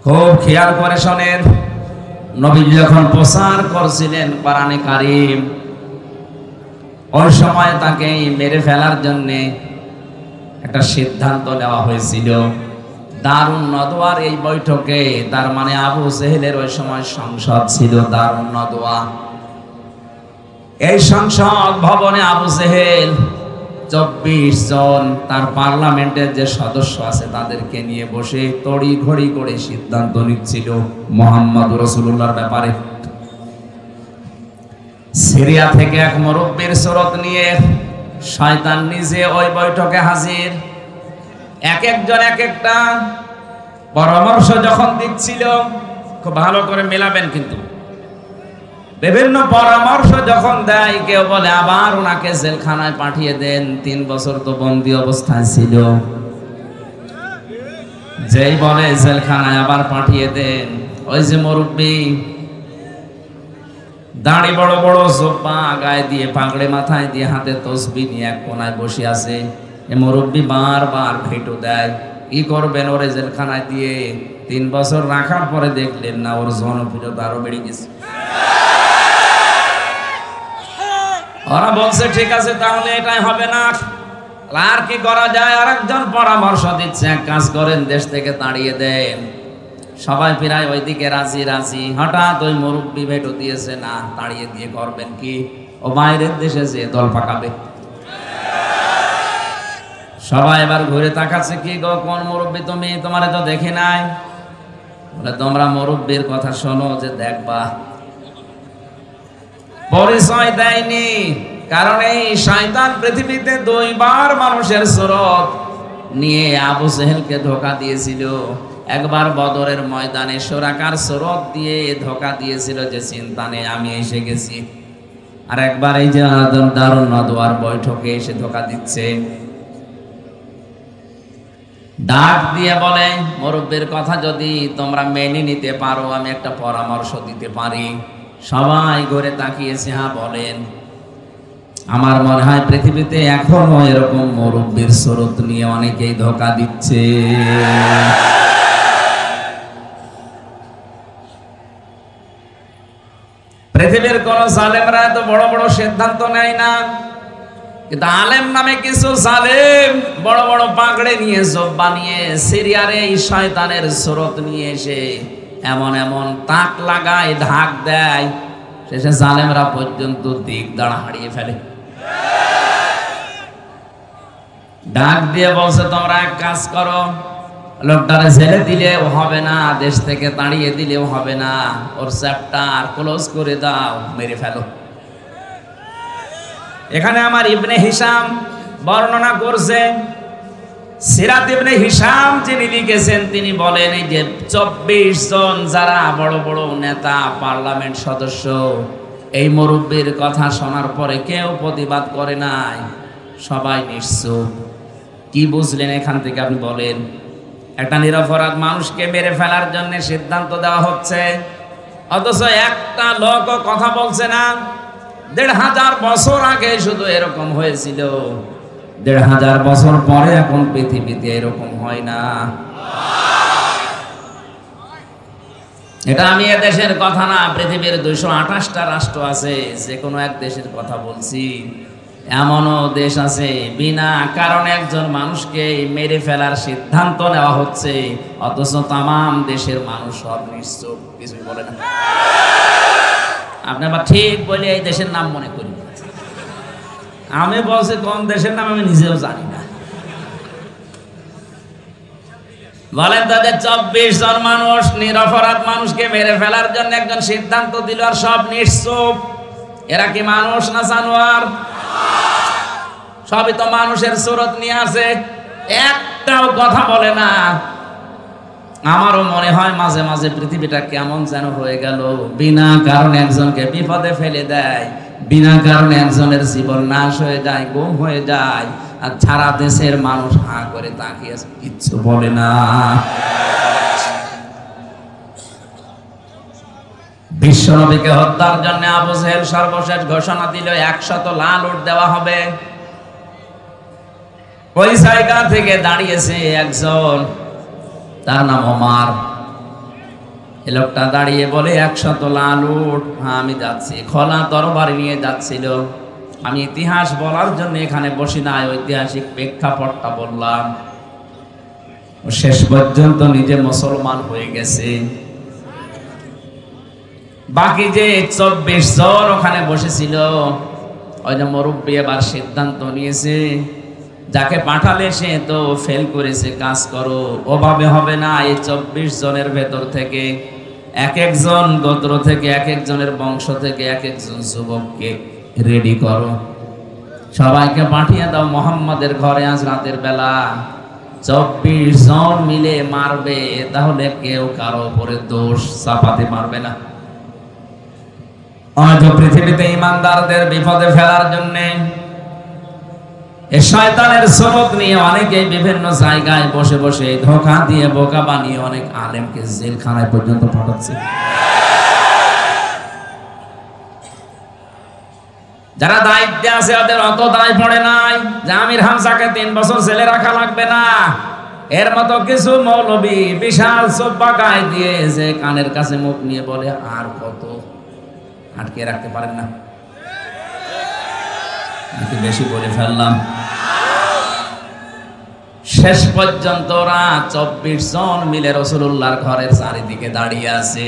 খুব খেয়াল করে শোনেন, নবী যখন প্রচার করছিলেন কোরআনে কারীম, ওই সময় তাকে মেরে ফেলার জন্য একটা সিদ্ধান্ত নেওয়া হয়েছিল। দারুন নদওয়ার এই বৈঠকে, তার মানে আবু জেহেলের ওই সময় সংসদ ছিল দারুন নদওয়া। এই সংসদ ভবনে আবু জেহেল 24 জন তার পার্লামেন্টের যে সদস্য আছে তাদেরকে নিয়ে বসে তড়ি ঘড়ি করে সিদ্ধান্ত নিচ্ছিল মুহাম্মদ রাসূলুল্লাহর ব্যাপারে। সিরিয়া থেকে এক মুরব্বির সুরত নিয়ে শয়তান নিজে ওই বৈঠকে হাজির। এক একজন এক একটা পরামর্শ যখন দিচ্ছিল, খুব ভালো করে মেলাবেন কিন্তু, বিভিন্ন পরামর্শ যখন দেয়, কেউ বলে আবার ওনাকে জেলখানায় পাঠিয়ে দেন, 3 বছর তো বন্দী অবস্থায় ছিল। যেই বলে জেলখানায় আবার পাঠিয়ে দেন, ওই যে মুরব্বি দাড়ি বড় বড়, জোব্বা গায়ে দিয়ে, পাগড়ি মাথায় দিয়ে, হাতে তসবিহ নিয়ে এক কোনায় বসে আছে। এ মুরব্বি বারবার ভেটো দেয়, কি করবেন ওরে জেলখানায় দিয়ে? 3 বছর রাখার পরে দেখলেন না ওর জনপ্রিয়তা আরো বেড়ে গেছে। ওরা বলছে ঠিক আছে, তাহলে এটাই হবে না, আর কি করা যায়? আর একজন পরামর্শ দিচ্ছে, এক কাজ করেন, দেশ থেকে তাড়িয়ে দেন। সবাই প্রায় ওইদিকে রাজি রাজি। হঠাৎ ওই মুরব্বি ভেটো দিয়েছে, না তাড়িয়ে দিয়ে করবেন কি? ও বাইরের দেশে যে দল পাকাবে। সবাই এবার ঘুরে তাকাচ্ছে, কি গো কোন মুরব্বি তুমি? তোমারে তো দেখি নাই। বলে তোমরা মুরব্বির কথা শোনো, যে দেখবা পরিচয় দেয়নি। কারণ এই শয়তান পৃথিবীতে 2 বার মানুষের সুরত নিয়ে আবু জেহেলকে ধোঁকা দিয়েছিল। একবার বদরের ময়দানে সুরাকার সুরত দিয়ে ধোঁকা দিয়েছিল, যে চিন্তা নেই আমি এসে গেছি। আর একবার এই যে দারুন নদওয়ার বৈঠকে এসে ধোঁকা দিচ্ছে। ডাক দিয়ে বলে, মুরব্বির কথা যদি তোমরা মেনে নিতে পারো, আমি একটা পরামর্শ দিতে পারি। সবাই ঘুরে তাকিয়েছে, হ্যাঁ বলেন। আমার মনে হয় পৃথিবীতে এখনো এরকম মুরব্বির সুরত নিয়ে অনেকেই ধোঁকা দিচ্ছে। পৃথিবীর কোন জালেমরা এত বড় বড় সিদ্ধান্ত নেয় না, কিন্তু আলেম নামে কিছু জালেম বড় বড় পাগড়ে নিয়ে, জব্বা নিয়ে, সিরিয়ার এই শয়তানের সুরত নিয়ে এসে এমন এমন তাক লাগায়, ঢাক দেয়, শেষে জালেমরা পর্যন্ত দিক দাঁড়া হারিয়ে ফেলে। ডাক দিয়ে বলছে, তোমরা এক কাজ করো, লোকটারে ছেড়ে দিলেও হবে না, দেশ থেকে তাড়িয়ে দিলেও হবে না, ওর চ্যাপ্টার ক্লোজ করে দাও, মেরে ফেলো। এখানে আমার ইবনে হিশাম বর্ণনা করছে, সিরাত ইবনে হিশাম যিনি লিখেছেন, তিনি বলেন এই যে 24 জন যারা বড় বড় নেতা, পার্লামেন্ট সদস্য, এই মুরব্বির কথা শোনার পরে কেউ প্রতিবাদ করে নাই, সবাই নিশ্চুপ। কি বুঝলেন এখান থেকে আপনি বলেন? একটা নিরপরাধ মানুষকে মেরে ফেলার জন্য সিদ্ধান্ত দেওয়া হচ্ছে, অথচ একটা লোকও কথা বলছে না। 1500 বছর আগে শুধু এরকম হয়েছিল, 1500 বছর পরে এখন পৃথিবীতে এরকম হয় না। এটা আমি এ দেশের কথা না, পৃথিবীর 228টা রাষ্ট্র আছে, যে কোনো এক দেশের কথা বলছি। এমনও দেশ আছে বিনা কারণে একজন মানুষকে মেরে ফেলার সিদ্ধান্ত নেওয়া হচ্ছে, অথচ তামাম দেশের মানুষ সব নিশ্চুপ, কিছুই বলে না। আপনি আবার ঠিক বলে এই দেশের নাম মনে করি। আমি বলছি কোন দেশের নাম আমি নিজেও জানি না। বলেন তো, যে 24 জন মানুষ নিরপরাধ মানুষকে মেরে ফেলার জন্য একজন সিদ্ধান্ত দিল, আর সব নিশ্চুপ। এরা কি মানুষ না জানোয়ার? সবই তো মানুষের সুরত নিয়ে আসে, একটাও কথা বলে না। আমারও মনে হয় মাঝে মাঝে পৃথিবীটা কেমন যেন হয়ে গেল, বিনা কারণে একজনকে বিপদে ফেলে দেয়, বিনা কারণে একজনের জীবন নাশ হয়ে যায়, গুম হয়ে যায়, আর সারা দেশের মানুষ হাঁ করে তাকিয়ে আছে, কিচ্ছু বলে না। বিশ্বনবীকে হত্যার জন্য আবু জেহেল সর্বশেষ ঘোষণা দিল, 100 লাল উট দেওয়া হবে। ওই জায়গা থেকে দাঁড়িয়েছে একজন, তার নাম ওমর। এ লোকটা দাঁড়িয়ে বলে 100 তোলা আলু। হ্যাঁ আমি যাচ্ছি। খোলা তরবারি নিয়ে যাচ্ছিল। আমি ইতিহাস বলার জন্য এখানে বসি নাই, ঐতিহাসিক প্রেক্ষাপটটা বললাম। শেষ পর্যন্ত নিজে মুসলমান হয়ে গেছে। বাকি যে 24 জন ওখানে বসেছিল, ওই যে মুরব্বী এবার সিদ্ধান্ত নিয়েছে, যাকে পাঠালে সে তো ফেল করেছে, কাজ করো, ওভাবে হবে না। এই 24 জনের ভেতর থেকে এক একজন গোত্র থেকে, এক একজনের বংশ থেকে এক একজন যুবককে রেডি করো, সবাইকে পাঠিয়ে দাও মোহাম্মদের ঘরে আজ রাতের বেলা। 24 জন মিলে মারবে, তাহলে কেউ কারো উপরে দোষ চাপাতে পারবে না। আজ পৃথিবীতে ইমানদারদের বিপদে ফেলার জন্য এই শয়তানের সবক নিয়ে অনেকে বিভিন্ন জায়গায় বসে বসে ধোঁকা দিয়ে বোকা বানিয়ে অনেক আলেমকে জেলখানায় পর্যন্ত পাঠাচ্ছে। যারা দায়িত্বে আছে ওদের অত দায় পড়ে নাই যে আমির হামজাকে 3 বছর জেলে রাখা লাগবে না। এর মতো কিছু মৌলবী বিশাল চোপ্পা গায়ে দিয়ে যে কানের কাছে মুখ নিয়ে বলে আর কত, আটকে রাখতে পারেন না। নাকি বেশি বলে ফেললাম? শেষ পর্যন্ত ওরা 24 জন মিলে রাসূলুল্লাহর ঘরের চারিদিকে দাঁড়িয়ে আছে।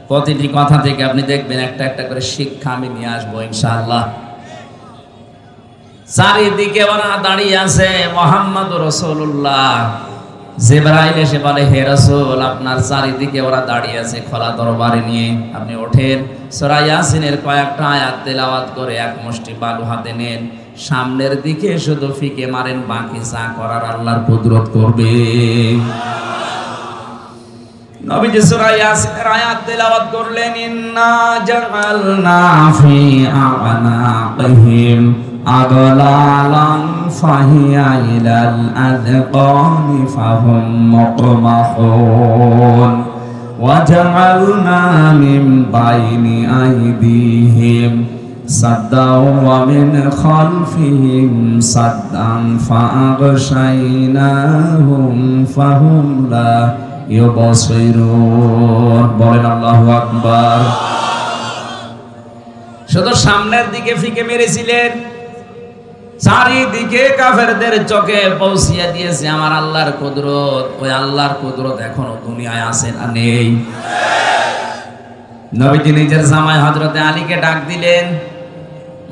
প্রতিটি কথা থেকে আপনি দেখবেন একটা একটা করে শিক্ষা আমি নিয়ে আসবো ইনশাআল্লাহ। চারিদিকে ওরা দাঁড়িয়ে আছে, মুহাম্মদুর রাসূলুল্লাহ। জিবরাইল এসে বলে, হে রাসূল, আপনার চারিদিকে ওরা দাঁড়িয়ে আছে খোলা তরবারি নিয়ে, আপনি ওঠেন, সূরা ইয়াসিনের কয়েকটা আয়াত তেলাওয়াত করে এক মুষ্টি বালু হাতে নেন, সামনের দিকে শুধু ফিকে মারেন, বাকি যা করার আল্লাহর কুদরত করবে। নবীজি সূরা ইয়াসিনের আয়াত তেলাওয়াত করলেন, ইন্না জাআলনা ফি আ'নাকিহিম আগলালান ফাহিয়া ইলাল আযকানি ফাহুম মুকমাহুন ওয়া জাআলনা মিন বাইনি আইদিহিম সাদ্দাও ওয়া মিন খালফিহিম সাদ্দান ফাআগশাইনাহুম ফাহুম লা ইউবসিরুন। বলেন আল্লাহু আকবার। শুধু সামনের দিকে ফিকে মেরেছিলেন, চারিদিকে কাফেরদের চোখে পৌঁছিয়ে দিয়েছে আমার আল্লাহর কুদরত। ওই আল্লাহর কুদরত এখনো দুনিয়ায় আছে না নেই? নবীজি নিজের জামাই হযরতে আলীকে ডাক দিলেন,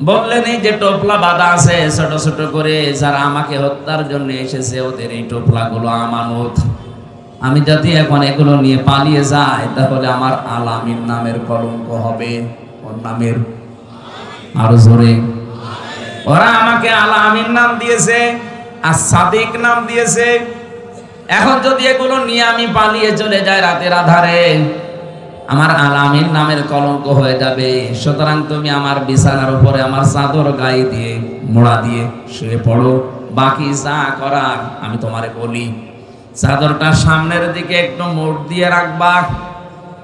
বললেন এই যে টোপলা বাঁধা আছে ছোট ছোট করে, যারা আমাকে হত্যার জন্য এসেছে ওদের এই টোপলাগুলো আমানত। আমি যদি এখন এগুলো নিয়ে পালিয়ে যাই তাহলে আমার আলামিন নামের কলঙ্ক হবে। ওর নামের আরো জোরে। ওরা আমাকে আলামিন নাম দিয়েছে আর সাদিক নাম দিয়েছে। এখন যদি এগুলো নিয়ে আমি পালিয়ে চলে যাই রাতের আধারে, আমার আলামিন নামের কলঙ্ক হয়ে যাবে। সুতরাং তুমি আমার বিছানার উপরে আমার চাদর গায়ে দিয়ে মোড়া দিয়ে শুয়ে পড়ো, বাকি যা করার আমি তোমারে বলি। চাদরটা সামনের দিকে একটু মোড় দিয়ে রাখবা,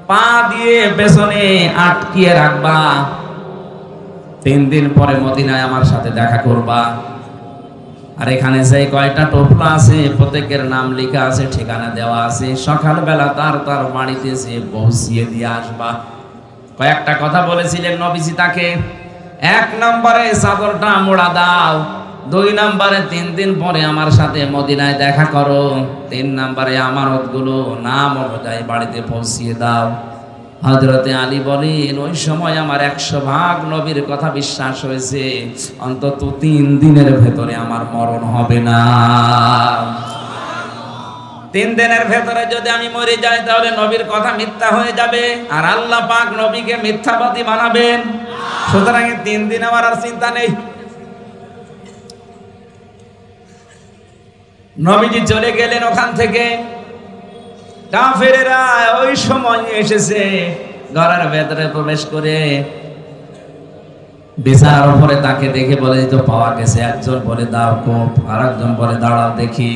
পা দিয়ে পেছনে আটকিয়ে রাখবা। 3 দিন পরে মদিনায় আমার সাথে দেখা করবা। আর এখানে যে কয়টা টোপলা আছে প্রত্যেকের নাম লেখা আছে, ঠিকানা দেওয়া আছে। সকালবেলা তার বাড়িতে যে পৌঁছিয়ে দিয়ে আসবা। কয়েকটা কথা বলেছিলেন নবীজি তাকে। 1 নম্বরে চাদরটা মোড়া দাও, 2 নম্বরে 3 দিন পরে আমার সাথে মদিনায় দেখা করো, 3 নম্বরে আমানতগুলো নাম অনুযায়ী বাড়িতে পৌঁছিয়ে দাও। হযরতে আলী বলেন, ওই সময় আমার 100 ভাগ নবীর কথা বিশ্বাস হয়েছে, অন্তত 3 দিনের ভেতরে আমার মরণ হবে না। 3 দিনের ভেতরে যদি আমি মরে যাই তাহলে নবীর কথা মিথ্যা হয়ে যাবে, আর আল্লাহ পাক নবীকে মিথ্যাবাদী বানাবেন। সুতরাং 3 দিন আমার আর চিন্তা নেই। নবীজি চলে গেলেন ওখান থেকে। কাফেরেরা ওই সময় এসেছে, ঘরের ভেতরে প্রবেশ করে বিছানার উপরে তাকে দেখে বলে তো পাওয়া গেছে। একজন বলে দাও কোপ, আর একজন বলে দাঁড়াও দেখি।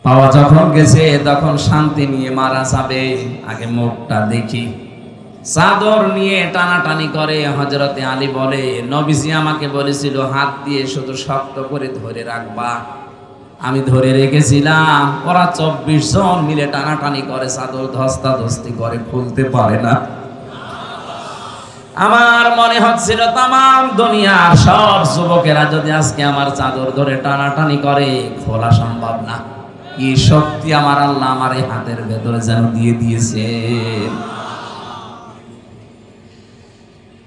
পাওয়া যখন গেছে তখন শান্তি নিয়ে মারা যাবে, আগে মুখটা দেখি। চাদর নিয়ে টানাটানি করে হযরতে আলী বলে, নবীজি আমাকে বলেছিল হাত দিয়ে শুধু শক্ত করে ধরে রাখবা, আমি ধরে রেখেছিলাম, ওরা 24 জন মিলে টানাটানি করে, চাদর ধস্তাধস্তি করে, খুলতে পারে না। আমার মনে হচ্ছিল তামাম দুনিয়ার সব যুবকেরা যদি আজকে আমার চাদর ধরে টানাটানি করে, খোলা সম্ভব না। কি শক্তি আমার আল্লাহ আমার এই হাতের ভেতরে যেন দিয়ে দিয়েছে।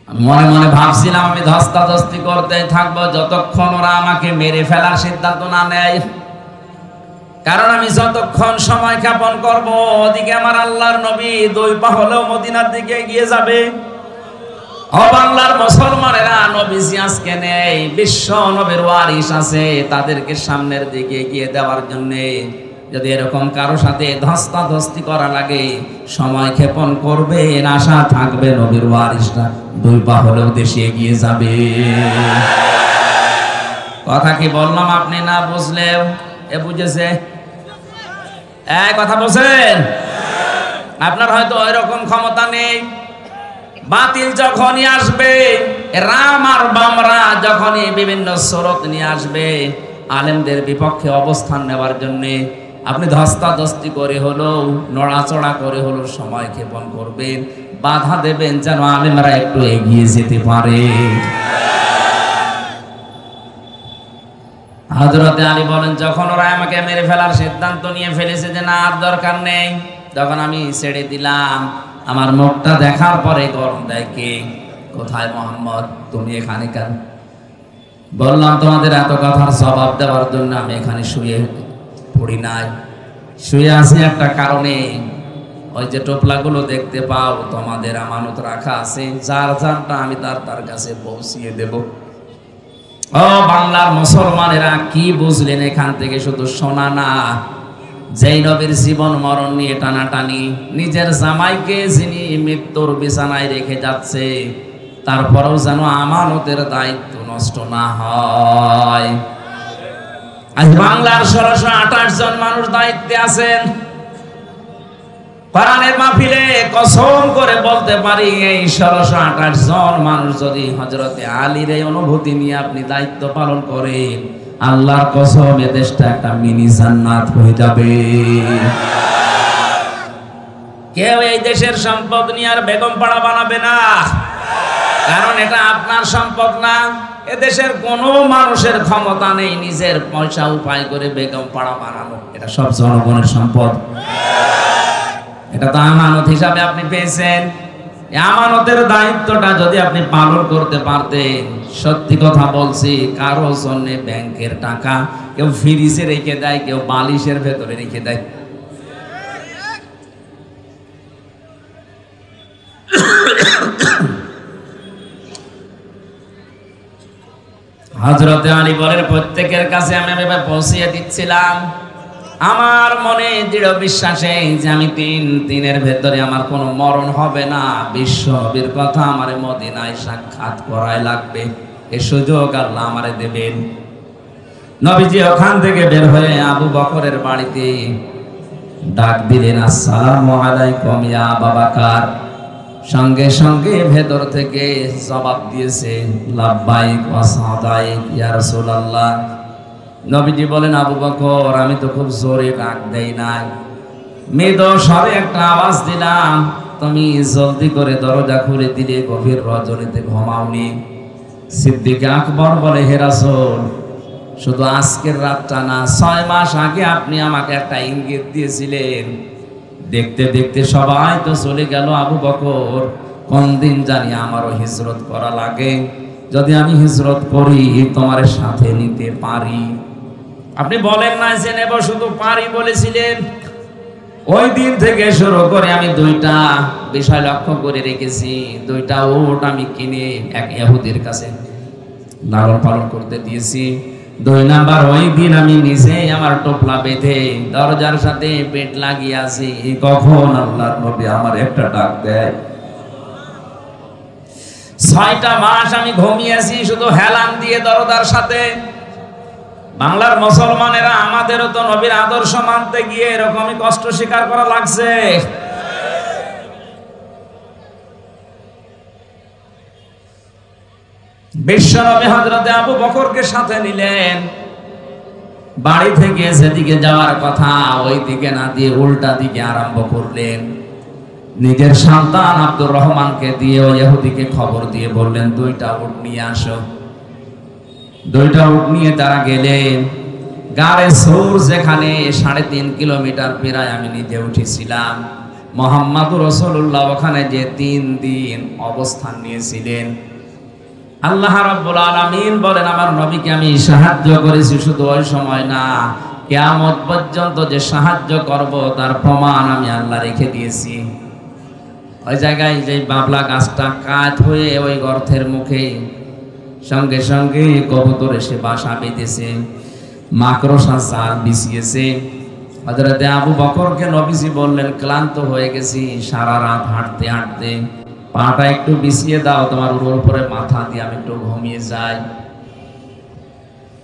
মনে মনে ভাবছিলাম আমি ধস্তাধস্তি করতে থাকবো যতক্ষণ ওরা আমাকে মেরে ফেলার সিদ্ধান্ত না নেয়। কারণ আমি যতক্ষণ সময় ক্ষেপণ করব, ওদিকে আমার আল্লাহর নবী 2 পা হলেও মদিনার দিকে এগিয়ে যাবে। ও বাংলার মুসলমানেরা, নবীজি আজকে নেই, বিশ্ব নবীর ওয়ারিস আছে, তাদেরকে সামনের দিকে এগিয়ে দেওয়ার জন্য যদি এরকম কারো সাথে ধস্তাধস্তি করা লাগে, সময় ক্ষেপণ করবে, আশা থাকবে নবীর ওয়ারিসটা 2 পা হলেও দেশে এগিয়ে যাবে। কথা কি বললাম আপনি না বুঝলেও এ বুঝেছে? কথা বলছেন? আপনার হয়তো ওই রকম ক্ষমতা নেই। বাতিল যখনই আসবে, রাম আর বামরা যখনই বিভিন্ন স্রোত নিয়ে আসবে আলেমদের বিপক্ষে অবস্থান নেওয়ার জন্য, আপনি ধস্তাধস্তি করে হলেও, নড়াচড়া করে হলেও সময় ক্ষেপণ করবেন, বাধা দেবেন যেন আলেমরা একটু এগিয়ে যেতে পারে। হযরতে আলী বলেন, যখন ওরা আমাকে মেরে ফেলার সিদ্ধান্ত নিয়ে ফেলেছে যে না আর দরকার নেই, তখন আমি ছেড়ে দিলাম। আমার মুখটা দেখার পরে গরম দেয় কে? কোথায় মোহাম্মদ? তুমি এখানে কেন? বললাম তোমাদের এত কথার জবাব দেওয়ার জন্য আমি এখানে শুয়ে পড়ি নাই, শুয়ে আছি একটা কারণে। ওই যে টোপলাগুলো দেখতে পাও, তোমাদের আমানত রাখা আছে, যার যারটা আমি তার কাছে পৌঁছিয়ে দেব। ও বাংলার মুসলমানেরা, কি বুঝলেন এখান থেকে? শুধু শোনা না, যেই নবীর জীবন মরণ নিয়ে টানাটানি, নিজের জামাইকে যিনি মৃত্যুর বিছানায় রেখে যাচ্ছে, তারপরেও যেন আমানতের দায়িত্ব নষ্ট না হয়। আজ বাংলার 1628 জন মানুষ দায়িত্বে আছেন। কোরআনের মাহফিলে কসম করে বলতে পারি, এই 1628 জন মানুষ যদি হযরতে আলীর এই অনুভূতি নিয়ে আপনি দায়িত্ব পালন করেন, আল্লাহর কসম এ দেশটা একটা মিনি জান্নাত হয়ে যাবে। কেউ এই দেশের সম্পদ নিয়ে আর বেগম পাড়া বানাবে না, কারণ এটা আপনার সম্পদ না। এ দেশের কোনো মানুষের ক্ষমতা নেই নিজের পয়সা উপায় করে বেগম পাড়া বানানো। এটা সব জনগণের সম্পদ। এটা তো আমানত হিসাবে আপনি পেয়েছেন। এই আমানতের দায়িত্বটা যদি আপনি পালন করতে পারতেন, সত্যি কথা বলছি, কারো জন্য ব্যাংকের টাকা কেউ ফ্রিজে রেখে দেয়, কেউ বালিশের ভেতরে রেখে দেয়। হযরতে আলী বলেন, প্রত্যেকের কাছে আমি এভাবে পৌঁছিয়ে দিচ্ছিলাম। আমার মনে দৃঢ় বিশ্বাসে যে আমি 3 দিনের ভেতরে আমার কোনো মরণ হবে না। বিশ্ব নবীর কথা আমারে মদিনায় সাক্ষাৎ করাই লাগবে, এই সুযোগ আল্লাহ আমারে দেবেন। নবীজি ওখান থেকে বের হয়ে আবু বকরের বাড়িতে ডাক দিলেন, আসসালামু আলাইকুম ইয়া আবু বকর। সঙ্গে সঙ্গে ভেতর থেকে জবাব দিয়েছে, লাব্বাইক ওয়া সাদাইক ইয়া রাসূলুল্লাহ। নবীজি বলেন, আবু বকর, আমি তো খুব জোরে ডাক দেই নাই, মৃদু স্বরে একটা আওয়াজ দিলাম, তুমি জলদি করে দরজা খুলে দিলে, গভীর রজনীতে ঘুমাওনি। সিদ্দিক আকবর বলে, হে রাসূল, শুধু আজকের রাতটা না, 6 মাস আগে আপনি আমাকে একটা ইঙ্গিত দিয়েছিলেন। দেখতে দেখতে সবাই তো চলে গেল আবু বকর, কোন দিন জানি আমারও হিজরত করা লাগে। যদি আমি হিজরত করি, তোমার সাথে নিতে পারি। আপনি বলেন না যে নেব, শুধু পারি বলেছিলেন। ওই দিন থেকে শুরু করে আমি 2টা বিষয় লক্ষ্য করে রেখেছি। 2টা উট আমি কিনে এক ইহুদির কাছে লালন পালন করতে দিয়েছি। 2 নাম্বার, ওই দিন আমি নিজে আমার টোপলা বেঁধে দরজার সাথে পেট লাগিয়ে আছি, কখন আল্লাহর নবী আমার একটা ডাক দেয়। 6টা মাস আমি ঘুমিয়েছি শুধু হেলান দিয়ে দরজার সাথে। বাংলার মুসলমানেরা, আমাদেরও তো নবীর আদর্শ মানতে গিয়ে এরকমই কষ্ট স্বীকার করা লাগছে। বিশ্বনবী হযরতে আবু বকরকে সাথে নিলেন। বাড়ি থেকে যেদিকে যাওয়ার কথা ওই দিকে না দিয়ে উল্টা দিকে আরম্ভ করলেন। নিজের সন্তান আব্দুর রহমানকে দিয়ে ওই ইহুদিকে খবর দিয়ে বললেন, 2টা উট নিয়ে আসো। 2টা উট নিয়ে তারা গেলেন। গাড়ে সৌর যেখানে 3.5 কিলোমিটার প্রায় আমি নিজে উঠেছিলাম, মুহাম্মদুর রাসূলুল্লাহ ওখানে যে 3 দিন অবস্থান নিয়েছিলেন। আল্লাহ রাব্বুল আলামিন বলেন, আমার নবীকে আমি সাহায্য করেছি, শুধু ওই সময় না, কিয়ামত পর্যন্ত যে সাহায্য করব তার প্রমাণ আমি আল্লাহ রেখে দিয়েছি। ওই জায়গায় যে বাবলা গাছটা কাঠ হয়ে ওই গর্তের মুখে সঙ্গে সঙ্গে কবুতর এসে বাসা বেঁধেছে, মাকড়সা জাল বিছিয়েছে। হযরতে আবু বকরকে নবীজি বললেন, ক্লান্ত হয়ে গেছি সারা রাত হাঁটতে হাঁটতে, পাটা একটু বিছিয়ে দাও, তোমার উপরে মাথা দিয়ে আমি একটু ঘুমিয়ে যাই।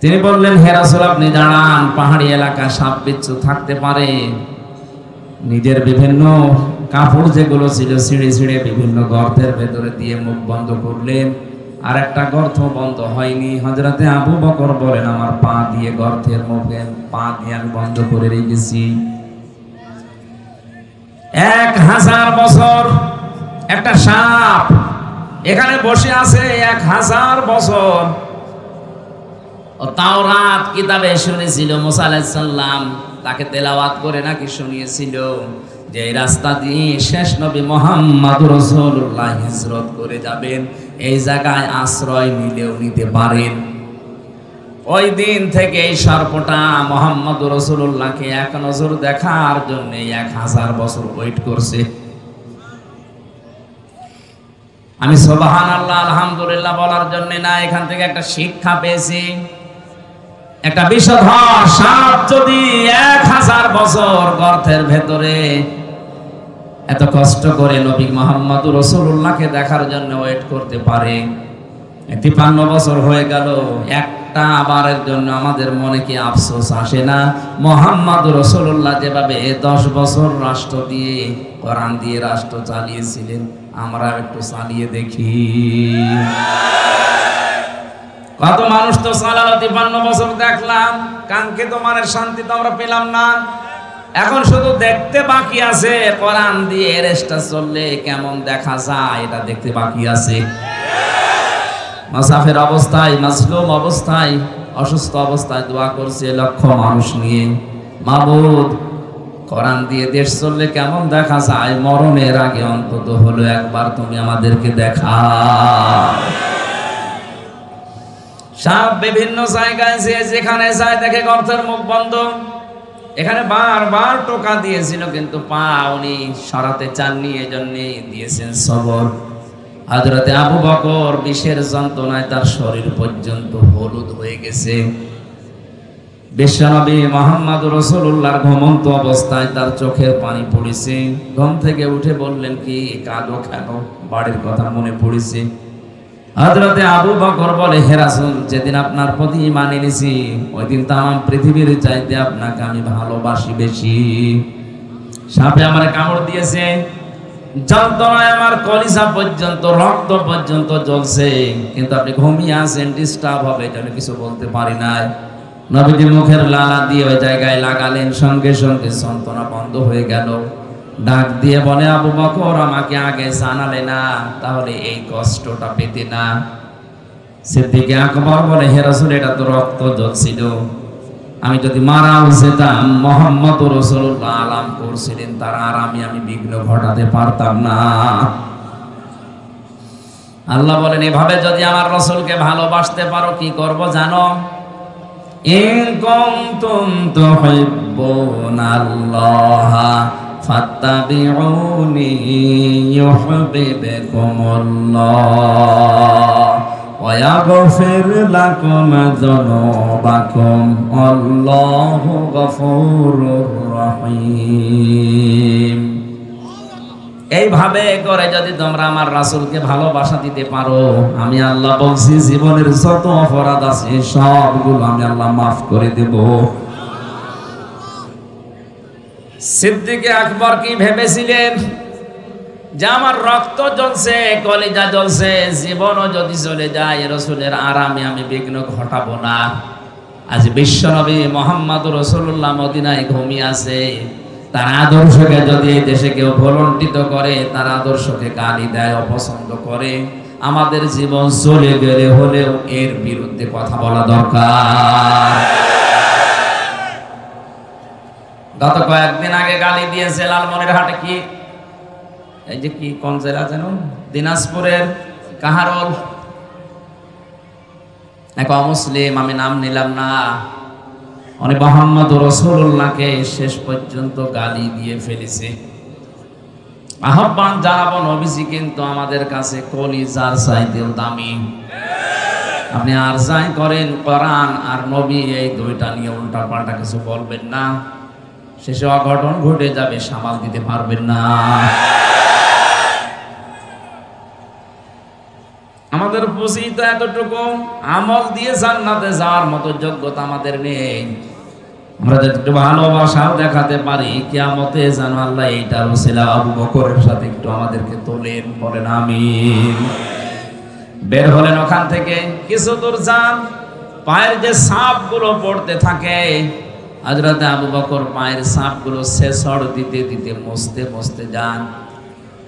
তিনি বললেন, হে রাসূল আপনি দাঁড়ান, পাহাড়ি এলাকা সাপ বিচ্ছু থাকতে পারে। নিজের বিভিন্ন কাপড় যেগুলো ছিল ছিঁড়ে ছিঁড়ে বিভিন্ন গর্তের ভেতরে দিয়ে মুখ বন্ধ করলেন, আর একটা গর্ত বন্ধ হয়নি। হযরতে আবু বকর বলেন, আমার পা দিয়ে গর্তের মুখে পা দিয়ে আমি বন্ধ করে রেখেছি। 1000 বছর একটা সাপ এখানে বসে আছে, 1000 বছর। তাওরাত কিতাবে শুনেছিল মুসা আলাইহিস সালাম তাকে তেলাওয়াত করে নাকি শুনিয়েছিল যে এই রাস্তা দিয়ে শেষ নবী মুহাম্মদুর রাসূলুল্লাহ হিজরত করে যাবেন, এই জায়গায় আশ্রয় নিলেও নিতে পারেন। ওই দিন থেকে এই সর্পটা মুহাম্মদুর রাসূলুল্লাহকে এক নজর দেখার জন্য 1000 বছর ওয়েট করছে। আমি সুবহানাল্লাহ আলহামদুলিল্লাহ বলার জন্য না, এখান থেকে একটা শিক্ষা পেয়েছি। একটা বিষধর সাপ যদি 1000 বছর গর্তের ভেতরে এত কষ্ট করে নবী মুহাম্মদুর রাসূলুল্লাহকে দেখার জন্য ওয়েট করতে পারে, 53 বছর হয়ে গেল, একটা বারের জন্য আমাদের মনে কি আফসোস আসে না? মুহাম্মদুর রাসূলুল্লাহ যেভাবে 10 বছর রাষ্ট্র দিয়ে কোরআন দিয়ে রাষ্ট্র চালিয়েছিলেন, আমরা একটু চালিয়ে দেখি। কত মানুষ তো চালালো, 53 বছর দেখলাম, কাঙ্ক্ষিত মানের শান্তি তো আমরা পেলাম না। এখন শুধু দেখতে বাকি আছে, কোরআন দিয়ে রেস্টা চললে কেমন দেখা যায় এটা দেখতে বাকি আছে। মুসাফির অবস্থায়, মাজলুম অবস্থায়, অসুস্থ অবস্থায় দোয়া করছে লক্ষ মানুষ নিয়ে, মাবুদ কোরআন দিয়ে দেশ চললে কেমন দেখা যায়, মরণের আগে অন্তত হলো একবার তুমি আমাদেরকে দেখা। সাপ বিভিন্ন জায়গায় যেখানে যায় দেখে গর্তের মুখ বন্ধ। এখানে বারবার টোকা দিয়েছিল কিন্তু পা উনি সরাতে চাননি, এজন্য দিয়েছেন সবর। হযরতে আবু বকর বিষের যন্ত্রণায় তার শরীর পর্যন্ত হলুদ হয়ে গেছে। বিশ্বনবী মুহাম্মদুর রাসূলুল্লাহর ঘুমন্ত অবস্থায় তার চোখের পানি পড়েছে। ঘুম থেকে উঠে বললেন, কি কাঁদো কেন? বাড়ির কথা মনে পড়েছে। হযরতে আবু বকর বলে, হে রাসূল, যেদিন আপনার প্রতি ঈমান এনেছি ওই দিন তামাম পৃথিবীর চাইতে আপনাকে আমি ভালোবাসি বেশি। সাপে আমার কামড় দিয়েছে, যন্ত্রণায় আমার কলিজা পর্যন্ত রক্ত পর্যন্ত জ্বলছে, কিন্তু আপনি ঘুমিয়ে আছেন, ডিস্টার্ব হবে এটা কিছু বলতে পারি নাই। নবীজি মুখের লালা দিয়ে ওই জায়গায় লাগালেন, সঙ্গে সঙ্গে যন্ত্রণা বন্ধ হয়ে গেল। ডাক দিয়ে বলে, আবু বকর আমাকে আগে জানালে না, তাহলে এই কষ্টটা পেতে না। সিদ্দিক আকবর বলে, হে রাসূল, এটা তো রক্ত জ্বলছিল, আমি যদি মারাও যেতাম, মুহাম্মদুর রাসূলুল্লাহ আলাম করছিলেন তার আরামে আমি বিঘ্ন ঘটাতে পারতাম না। আল্লাহ বলেন, এভাবে যদি আমার রাসূলকে ভালোবাসতে পারো কি করব জানো? ইন কুনতুম তুহিব্বুনাল্লাহ ফাত্তাবিউনি ইউহিব্বুকুমুল্লাহ ওয়া ইয়াগফির লাকুম যুনুবাকুম আল্লাহু গফুরুর রহিম। এইভাবে করে যদি তোমরা আমার রাসূলকে ভালোবাসা দিতে পারো, আমি আল্লাহ বলছি জীবনের যত অপরাধ আছে সবগুলো আমি আল্লাহ মাফ করে দেব। সিদ্দিক আকবর কি ভেবেছিলেন যে আমার রক্ত জ্বলছে, কলিজা জ্বলছে, জীবনও যদি চলে যায় রাসূলের আরামে আমি বিঘ্ন ঘটাবো না। আজ বিশ্বনবী মুহাম্মদুর রাসূলুল্লাহ মদিনায় ঘুমিয়ে আছে, তার আদর্শকে যদি এই দেশে কেউ ভুলণ্ঠিত করে, তার আদর্শকে গালি দেয়, অপছন্দ করে, আমাদের জীবন চলে গেলে হলেও এর বিরুদ্ধে কথা বলা দরকার। গত কয়েকদিন আগে গালি দিয়েছে লালমনিরহাটে, কি এই যে কি কোন জেলা যেন, দিনাজপুরের কাহারোল এক অমুসলিম, আমি নাম নিলাম না, উনি মুহাম্মদ রাসূলুল্লাহকে শেষ পর্যন্ত গালি দিয়ে ফেলেছে। আহ্বান জানাবো, নবীজি কিন্তু আমাদের কাছে কলিজার চাইতেও দামি। আপনি আর যাই করেন, কোরআন আর নবী এই দুইটা নিয়ে উল্টা পাল্টা কিছু বলবেন না, শেষে অঘটন ঘটে যাবে, সামাল দিতে পারবেন না। আমাদের পুঁজি তো এতটুকু, আমল দিয়ে জান্নাতে যাওয়ার মতো যোগ্যতা আমাদের নেই। আমরা যদি একটু ভালোবাসাও দেখাতে পারি, কিয়ামতে যেন আল্লাহ এইটার ওসিলা আবু বকরের সাথে একটু আমাদেরকে তোলেন, বলেন আমিন। বের হলেন ওখান থেকে, কিছু দূর যান, পায়ের যে ছাপগুলো পড়তে থাকে, হযরত আবু বকর পায়ের ছাপগুলো ছেছড় দিতে দিতে মুছতে মুছতে যান।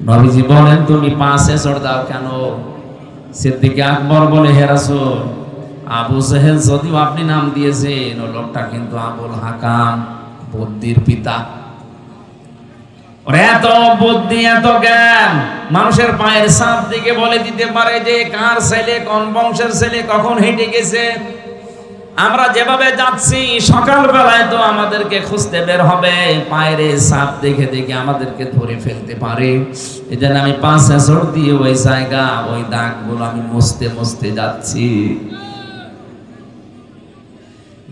নবীজি বলেন, তুমি পা ছেছড় দাও কেন? সিদ্দিক আকবর বলে, হে রাসূল, আবু জেহেল যদিও আপনি নাম দিয়েছেন, ও লোকটা কিন্তু আবুল হাকাম, বুদ্ধির পিতা। ওর এত বুদ্ধি, এত জ্ঞান, মানুষের পায়ের ছাপ দিকে বলে দিতে পারে যে কার ছেলে, কোন বংশের ছেলে, কখন হেঁটে গেছে। আমরা যেভাবে যাচ্ছি, সকাল বেলায় তো আমাদেরকে খুঁজতে বের হবে, পায়ের ছাপ দেখে দেখে আমাদেরকে ধরে ফেলতে পারে। এই জন্য আমি পা ছেছড় দিয়ে ওই জায়গা, ওই দাগগুলো আমি মুছতে মুছতে যাচ্ছি।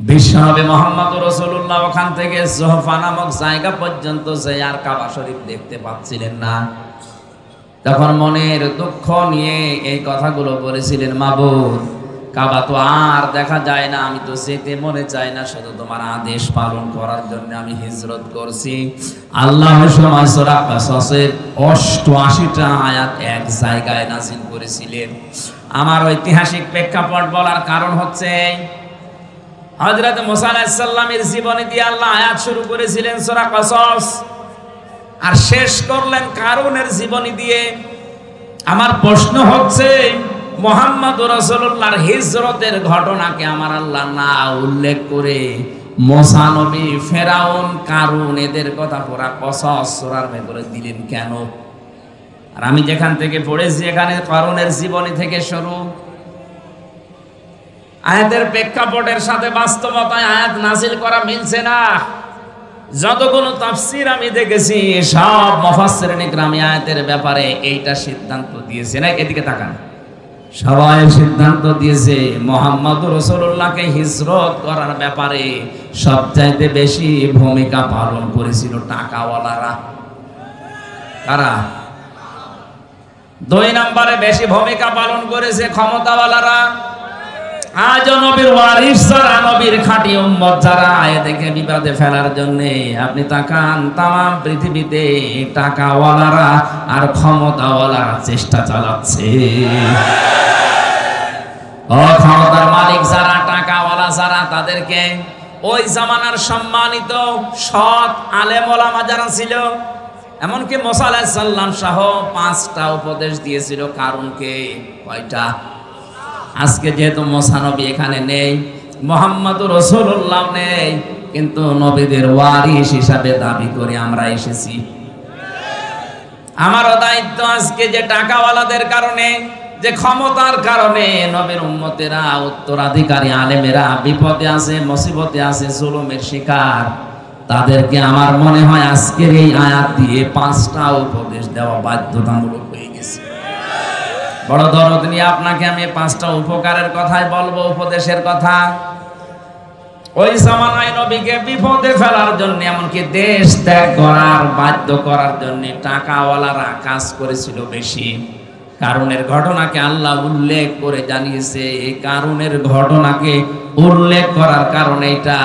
বিশ্বনবী মুহাম্মদ রাসূলুল্লাহ ওখান থেকে জোহফা নামক জায়গা পর্যন্ত যে আর কাবা শরীফ দেখতে পাচ্ছিলেন না। তখন মনের দুঃখ নিয়ে এই কথাগুলো বলেছিলেন, মাবুদ, কাবা তো আর দেখা যায় না, আমি তো যেতে মনে চাই না, শুধু তোমার আদেশ পালন করার জন্য আমি হিজরত করছি। আল্লাহ সময় সূরা কাসাসের 88টা আয়াত এক জায়গায় নাযিল করেছিলেন। আমার ঐতিহাসিক প্রেক্ষাপট বলার কারণ হচ্ছে, হযরত মুসা আলাইহিস সালামের জীবনী দিয়ে আল্লাহ আয়াত শুরু করেছিলেন সূরা কাসাস, আর শেষ করলেন কারুনের জীবনী দিয়ে। আমার প্রশ্ন হচ্ছে, মুহাম্মদুর রাসূলুল্লাহর হিজরতের ঘটনাকে আমার আল্লাহ না উল্লেখ করে মুসা নবী, ফেরাউন, কারুন এদের কথা পুরা কসস সূরার ভেতরে দিলেন কেন? আর আমি যেখান থেকে পড়েছি, এখানে কারুনের জীবনী থেকে শুরু। আয়াতের প্রেক্ষাপটের সাথে বাস্তবতায় আয়াত নাযিল করা মিলছে না। যতগুলো তাফসীর আমি দেখেছি, সব মুফাসসিরিন ইকরাম আয়াতের ব্যাপারে এইটা সিদ্ধান্ত দিয়েছে না, এদিকে তাকান, সবাই সিদ্ধান্ত দিয়েছে মুহাম্মদুর রাসূলুল্লাহকে হিজরত করার ব্যাপারে সবচাইতে বেশি ভূমিকা পালন করেছিল টাকাওয়ালারা। কারা? 2 নম্বরে বেশি ভূমিকা পালন করেছে ক্ষমতাওয়ালারা। আজ নবীর ওয়ারিস যারা, নবীর খাঁটি উম্মত যারা, এদেরকে বিপদে ফেলার জন্য আপনি তাকান, তামাম পৃথিবীতে টাকাওয়ালারা আর ক্ষমতাওয়ালারা চেষ্টা চালাচ্ছে। ক্ষমতার মালিক যারা, টাকাওয়ালা যারা, তাদেরকে ওই জামানার সম্মানিত সৎ আলেম ওলামা যারা ছিল, এমনকি মুসা আলাইহিস সালাম সহ 5টা উপদেশ দিয়েছিল কারুনকে। কয়টা? আজকে যেহেতু মুসা নবী এখানে নেই, মুহাম্মদুর রাসূলুল্লাহ নেই, কিন্তু নবীদের ওয়ারিস হিসাবে দাবি করে আমরা এসেছি। আমারও দায়িত্ব আজকে যে টাকাওয়ালাদের কারণে, যে ক্ষমতার কারণে নবীর উম্মতেরা, উত্তরাধিকারী আলেমেরা বিপদে আছে, মুসিবতে আছে, জুলুমের শিকার, তাদেরকে আমার মনে হয় আজকের এই আয়াত দিয়ে 5টা উপদেশ দেওয়া বাধ্যতামূলক হয়ে গেছে। বড় দরদ নিয়ে আপনাকে আমি 5টা উপকারের কথাই বলবো, উপদেশের কথা। ওই জামানায় নবীকে বিপদে ফেলার জন্য, এমনকি দেশ ত্যাগ করার বাধ্য করার জন্য টাকাওয়ালারা কাজ করেছিল বেশি। কারুনের ঘটনাকে আল্লাহ উল্লেখ করে জানিয়েছে। এই কারুনের ঘটনাকে উল্লেখ করার কারণে এটা,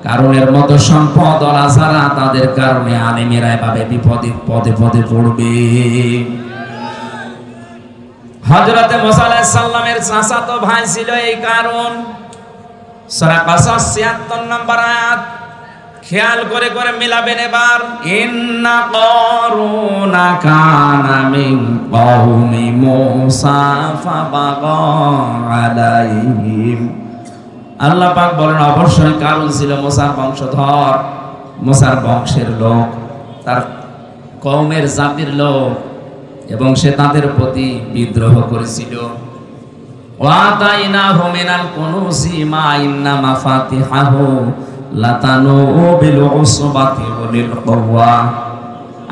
কারুনের মতো সম্পদওয়ালা যারা, তাদের কারণে আলেমেরা এভাবে বিপদে পদে পদে পড়বে। হযরতে মুসা আলাইহিস সালামের চাচাতো ভাই ছিল এই কারুন। সূরা কাসাস ৭৬ নম্বর আয়াত খেয়াল করে করে মিলাবেন এবার। ইন্না কারুনা কানা মিন কওমি মূসা ফাবাগা আলাইহিম। আল্লাহ পাক বলেন অবশ্যই কারুন ছিল মুসার বংশধর, মুসার বংশের লোক, তার কওমের জাতির লোক, এবং সে তাদের প্রতি বিদ্রোহ করেছিল। ওয়াতাইনাহু মিনাল কুনুজি মা ইন্না মাফাতিহাহু লাতানু বিল উসবাতি ওয়ালিল কুওয়া।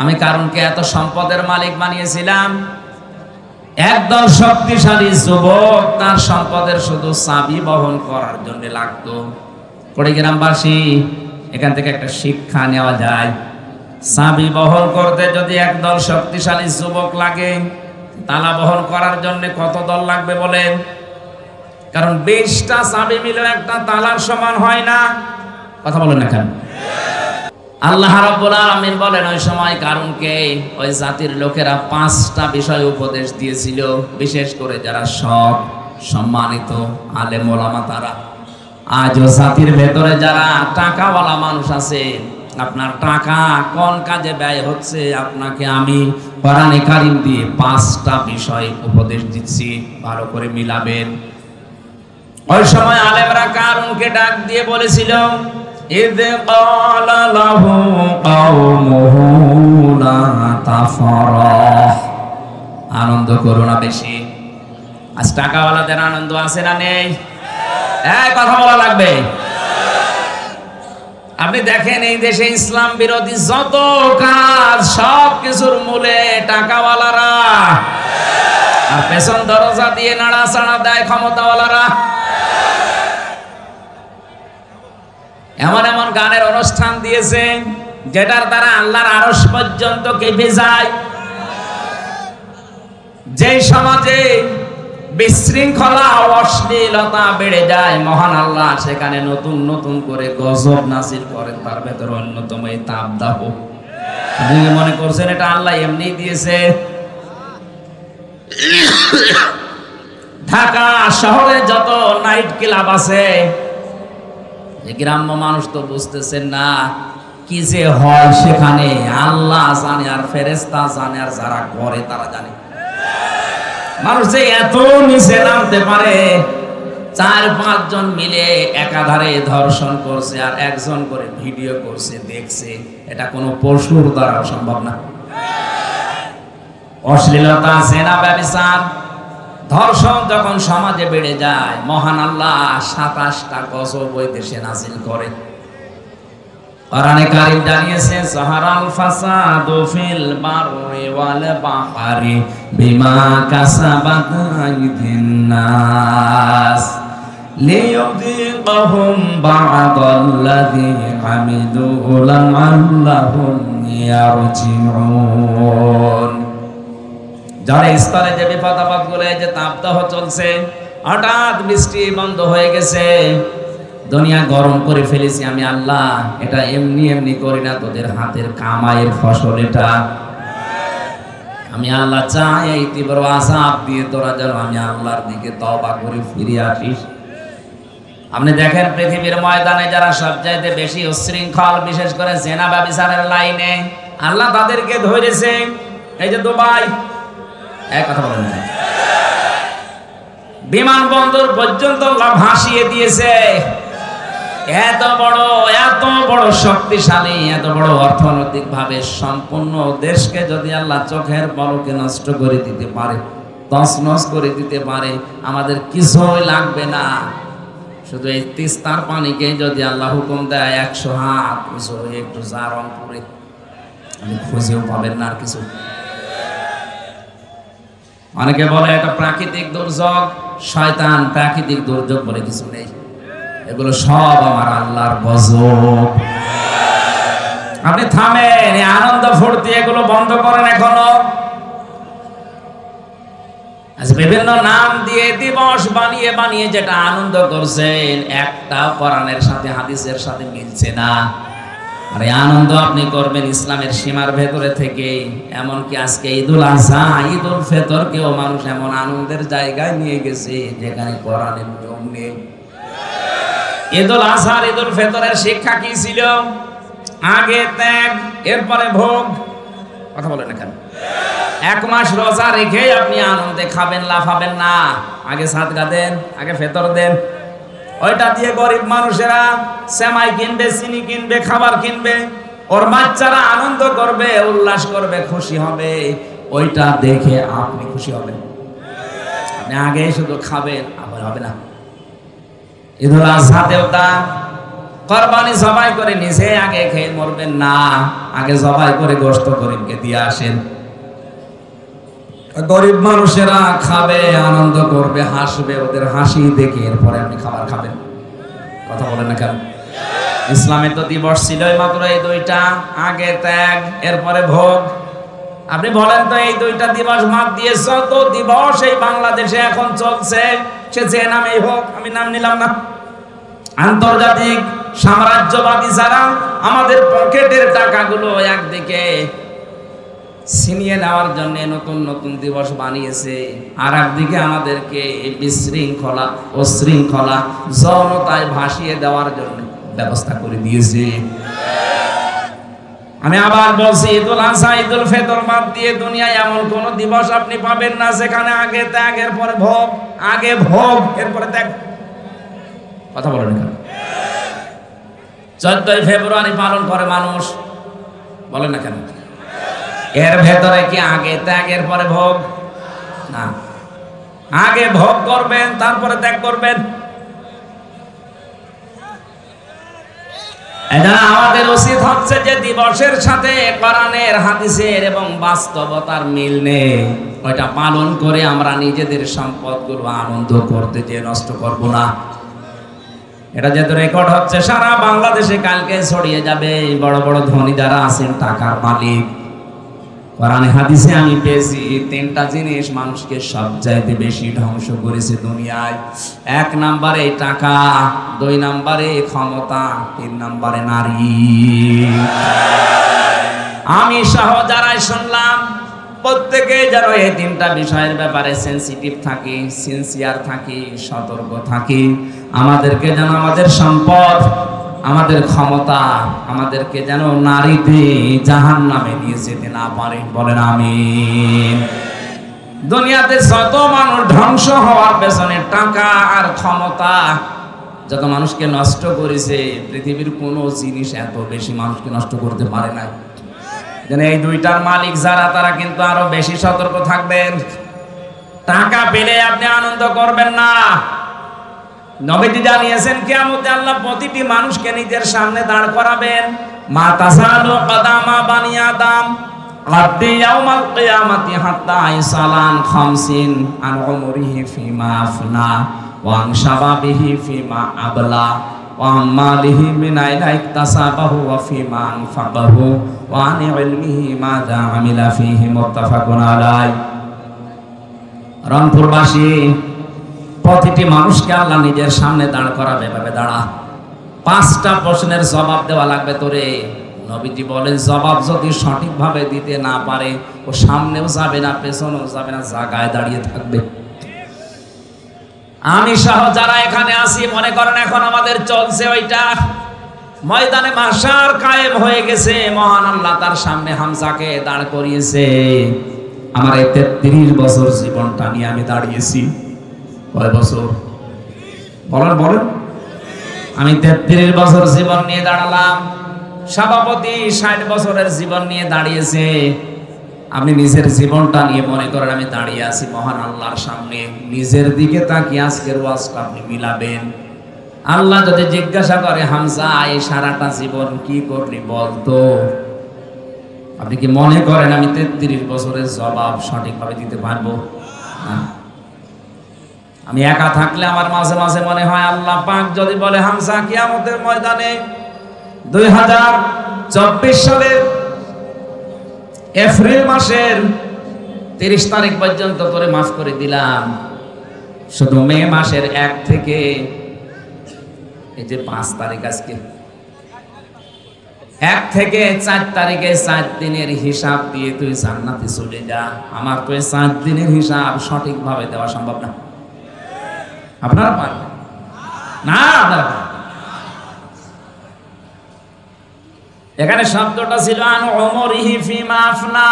আমি কারণকে এত সম্পদের মালিক বানিয়েছিলাম, একদল শক্তিশালী যুবক তার সম্পদের শুধু চাবি বহন করার জন্য লাগতো। কুড়িগ্রামবাসী, এখান থেকে একটা শিক্ষা নেওয়া যায়। চাবি বহন করতে যদি একদল শক্তিশালী যুবক লাগে, তালা বহন করার জন্য কত দল লাগবে বলেন? কারণ 20টা চাবি মিলে একটা তালার সমান হয় না। কথা বলেন না কেন? আল্লাহ রাব্বুল আলামিন বলেন ওই সময় কারণকে ওই জাতির লোকেরা 5টা বিষয় উপদেশ দিয়েছিল, বিশেষ করে যারা সৎ সম্মানিত আলেম ওলামা তারা। আজও জাতির ভেতরে যারা টাকাওয়ালা মানুষ আছে, আপনার টাকা কোন কাজে ব্যয় হচ্ছে আপনাকে আমি কোরআনে কারীম দিয়ে 5টা বিষয় উপদেশ দিচ্ছি, ভালো করে মিলাবেন। ওই সময় আলেমরা কারণকে ডাক দিয়ে বলেছিল, ইয ক্বালা লাহু কওমুহু লা তাফরাহ, আনন্দ করো না বেশি। আজ টাকাওয়ালাদের আনন্দ আছে না নেই? এই কথা বলা লাগবে। আপনি দেখেন এই দেশে ইসলাম বিরোধী যত কাজ, সব কিছুর মূলে টাকাওয়ালারা, আর পেছন দরজা দিয়ে নাড়াচাড়া দেয় ক্ষমতাওয়ালারা। এমন এমন গানের অনুষ্ঠান দিয়েছে যেটার দ্বারা আল্লাহর আরশ পর্যন্ত কেঁপে যায়। যে সমাজে বিশৃঙ্খলা অশ্লীলতা বেড়ে যায়, মহান আল্লাহ সেখানে নতুন নতুন করে গজব নাযিল করেন। তার ভেতর অন্যতম এই তাপদাহ। আপনি মনে করছেন এটা আল্লাহ এমনি দিয়েছে? ঢাকা শহরে যত নাইট ক্লাব আছে, গ্রাম্য মানুষ তো বুঝতেছেন না কি যে হয় সেখানে। আল্লাহ জানে, আর ফেরেশতা জানে, আর যারা করে তারা জানে। মানুষ যে এত নিচে নামতে পারে, 4-5 জন মিলে একাধারে ধর্ষণ করছে, আর একজন করে ভিডিও করছে, দেখছে। এটা কোনো পশুর দ্বারা সম্ভব না। অশ্লীলতা, জেনা, ব্যভিচার, ধর্ষণ যখন সমাজে বেড়ে যায়, মহান আল্লাহ 27টা গজব ওই দেশে নাযিল করেন। কোরআনে কারীম জানিয়েছে, যাহারাল ফাসাদু ফিল বাররি ওয়াল বাহরি বিমা কাসাবাত আইদিন নাস লিয়ুযিকাহুম বা'দাল্লাযী আমিলু লা'আল্লাহুম ইয়ারজিউন। যারা স্তরে যে বিপদ আপদ গুলো, যে তাপদাহ চলছে, হঠাৎ বৃষ্টি বন্ধ হয়ে গেছে, দুনিয়া গরম করে ফেলেছি আমি আল্লাহ, এটা এমনি এমনি করি না, তোদের হাতের কামাইয়ের ফসল এটা। আমি আল্লাহ চাই এই তীব্র আযাব দিয়ে তোরা যেন আমি আল্লাহর দিকে তওবা করে ফিরে আসিস। আপনি দেখেন পৃথিবীর ময়দানে যারা সবচাইতে বেশি উচ্ছৃঙ্খল, বিশেষ করে জেনা ব্যভিচারের লাইনে, আল্লাহ তাদেরকে ধরেছে। এই যে দুবাই, এক কথা বলেন না, বিমানবন্দর পর্যন্ত ভাসিয়ে দিয়েছে। এত বড় শক্তিশালী, এত বড় অর্থনৈতিক ভাবে সম্পূর্ণ দেশকে যদি আল্লাহ চোখের পলকে নষ্ট করে দিতে পারে, তছনছ করে দিতে পারে, আমাদের কিছুই লাগবে না। শুধু এই তিস্তার পানিকে যদি আল্লাহ হুকুম দেয় 100 হাত জোরে একটু জারণ করে, আমি খুঁজেও পাবেন না আর কিছু। অনেকে বলে এটা প্রাকৃতিক দুর্যোগ, শয়তান। প্রাকৃতিক দুর্যোগ বলে কিছু নেই, এগুলো সব আমার আল্লাহর গজব। আপনি থামেন, এই আনন্দ ফুর্তি এগুলো বন্ধ করেন এখনো। আজ বিভিন্ন নাম দিয়ে দিবস বানিয়ে বানিয়ে যেটা আনন্দ করছেন, একটা কোরআনের সাথে হাদিসের সাথে মিলছে না। আর এই আনন্দ আপনি করবেন ইসলামের সীমার ভেতরে থেকে। এমনকি আজকে ঈদুল আযহা, ঈদুল ফিতরকেও মানুষ এমন আনন্দের জায়গায় নিয়ে গেছে যেখানে কোরআনের নিয়ম নেই। ঈদুল আজহার ঈদুল ফিতরের শিক্ষা কি ছিল? আগে ত্যাগ, এরপরে ভোগ। কথা বলেন না কেন? এক মাস রোজা রেখে আপনি আনন্দে খাবেন, লাফাবেন না। আগে সাদকা দেন, আগে ফিতর দেন। ওইটা দিয়ে গরিব মানুষেরা সেমাই কিনবে, চিনি কিনবে, খাবার কিনবে, ওর বাচ্চারা আনন্দ করবে, উল্লাস করবে, খুশি হবে। ওইটা দেখে আপনি খুশি হবেন। আপনি আগে শুধু খাবেন, আবার হবে না। ঈদুল আজহাতেও তা কুরবানি জবাই করে নিজে আগে খেয়ে মরবেন না, আগে জবাই করে গোশত গরিবকে দিয়ে আসেন। গরিব মানুষেরা খাবে, আনন্দ করবে, হাসবে, ওদের হাসি দেখে এরপরে আপনি খাবার খাবেন। কথা বলেন না কেন? ইসলামের তো দিবস ছিল মাত্র এই দুইটা, আগে ত্যাগ, এরপরে ভোগ। আপনি বলেন তো এই দুইটা দিবস বাদ দিয়ে যত দিবস এই বাংলাদেশে এখন চলছে, সে যে নামেই হোক, আমি নাম নিলাম না, আন্তর্জাতিক সাম্রাজ্যবাদী যারা আমাদের পকেটের টাকাগুলো একদিকে ছিনিয়ে নেওয়ার জন্য নতুন নতুন দিবস বানিয়েছে, আর একদিকে আমাদেরকে বিশৃঙ্খলা ও শৃঙ্খলা যৌনতায় ভাসিয়ে দেওয়ার জন্য ব্যবস্থা করে দিয়েছে। আমি আবার বলছি, ঈদুল আজহা ঈদুল ফিতর বাদ দিয়ে দুনিয়ায় এমন কোন দিবস আপনি পাবেন না যেখানে আগে ত্যাগ, এরপরে ভোগ, আগে ভোগ, এরপরে ত্যাগ। কথা বলেন না? 14ই ফেব্রুয়ারি পালন করে মানুষ, বলেন না কেন? এর ভেতরে কি আগে ত্যাগ, এরপরে ভোগ? না, আগে ভোগ করবেন, তারপরে ত্যাগ করবেন। আমাদের উচিত হচ্ছে যে দিবসের সাথে কোরআনের, হাদিসের এবং বাস্তবতার মিল নেই, ওইটা পালন করে আমরা নিজেদের সম্পদগুলো আনন্দ করতে যে নষ্ট করব না। এটা যেহেতু রেকর্ড হচ্ছে সারা বাংলাদেশে, কালকে ছড়িয়ে যাবে। বড় বড় ধনী যারা আছেন, টাকার মালিক, কোরআনে হাদিসে আমি পেয়েছি তিনটা জিনিস মানুষকে সবচাইতে বেশি ধ্বংস করেছে দুনিয়ায়। 1 নম্বরে টাকা, 2 নম্বরে ক্ষমতা, 3 নম্বরে নারী। আমি সহ যারাই শুনলাম প্রত্যেকে যেন এই 3টা বিষয়ের ব্যাপারে সেন্সিটিভ থাকি, সিনসিয়ার থাকি, সতর্ক থাকি। আমাদেরকে যেন আমাদের সম্পদ, আমাদের ক্ষমতা, আমাদেরকে যেন নারীতে জাহান্নামে নিয়ে যেতে না পারে। বলেন আমিন। দুনিয়াতে যত মানুষ ধ্বংস হওয়ার পেছনে টাকা আর ক্ষমতা যত মানুষকে নষ্ট করেছে, পৃথিবীর কোনো জিনিস এত বেশি মানুষকে নষ্ট করতে পারে না। যেন এই দুইটার মালিক যারা, তারা কিন্তু আরো বেশি সতর্ক থাকবেন। টাকা পেলে আপনি আনন্দ করবেন না। নবীজি জানিয়েছেন কিয়ামতে আল্লাহ প্রতিটি মানুষকে নিজের সামনে দাঁড় করাবেন। মা তাসালু কদামা বানি আদম আদি ইয়াউমাল কিয়ামাতি হাত্তা ইসালান 50 আন উমরিহি ফিমা আফনা ওয়া আন শাবাবিহি ফিমা আবলা ওয়া আমালিহি মিন আইনা ইকতাসাবাহু ওয়া ফিমা আনফাকাহু ওয়া আন ইলমিহি মাযা আমিলা ফিহি মুত্তাফাকুন আলাইহি। রংপুরবাসী প্রতিটি মানুষকে আল্লাহ নিজের সামনে দাঁড় করাবে। এভাবে দাঁড়া, 5টা প্রশ্নের জবাব দেওয়া লাগবে তোরে। নবীজি বলেন, জবাব যদি সঠিকভাবে দিতে না পারে, ও সামনেও যাবে না, পেছনেও যাবে না, জায়গায় দাঁড়িয়ে থাকবে। আমি সহ যারা এখানে আছি, মনে করেন এখন আমাদের চলছে ওইটা, ময়দানে মাহশার কায়েম হয়ে গেছে। মহান আল্লাহ তার সামনে হামজাকে দাঁড় করিয়েছে। আমার এই 33 বছর জীবনটা নিয়ে আমি দাঁড়িয়েছি। কয় বছর? বলেন বলেন। আমি 33 বছর জীবন নিয়ে দাঁড়ালাম। সভাপতি 60 বছরের জীবন নিয়ে দাঁড়িয়েছে। আপনি নিজের জীবনটা নিয়ে মনে করেন আমি দাঁড়িয়ে আছি মহান আল্লাহর সামনে। নিজের দিকে তাকিয়ে আজকের ওয়াজটা আপনি মিলাবেন। আল্লাহ যদি জিজ্ঞাসা করে, হামজা এই সারাটা জীবন কি করলি বলতো, আপনি কি মনে করেন আমি 33 বছরের জবাব সঠিকভাবে দিতে পারবো? না। আমি একা থাকলে আমার মাঝে মাঝে মনে হয়, আল্লাহ পাক যদি বলে হামজা কিয়ামতের ময়দানে 2024 সালের এপ্রিল মাসের 30 তারিখ পর্যন্ত করে মাফ করে দিলাম, শুধু মে মাসের 1 থেকে এই যে 5 তারিখ, আজকে 1 থেকে 4 তারিখে 4 দিনের হিসাব দিয়ে তুই জান্নাতে চলে যা। আমার তো এই 4 দিনের হিসাব সঠিকভাবে দেওয়া সম্ভব না। আপনারা পারবেন না? আপনারা এখানে শব্দটা ছিল আন উমরিহি ফিমা আফনা।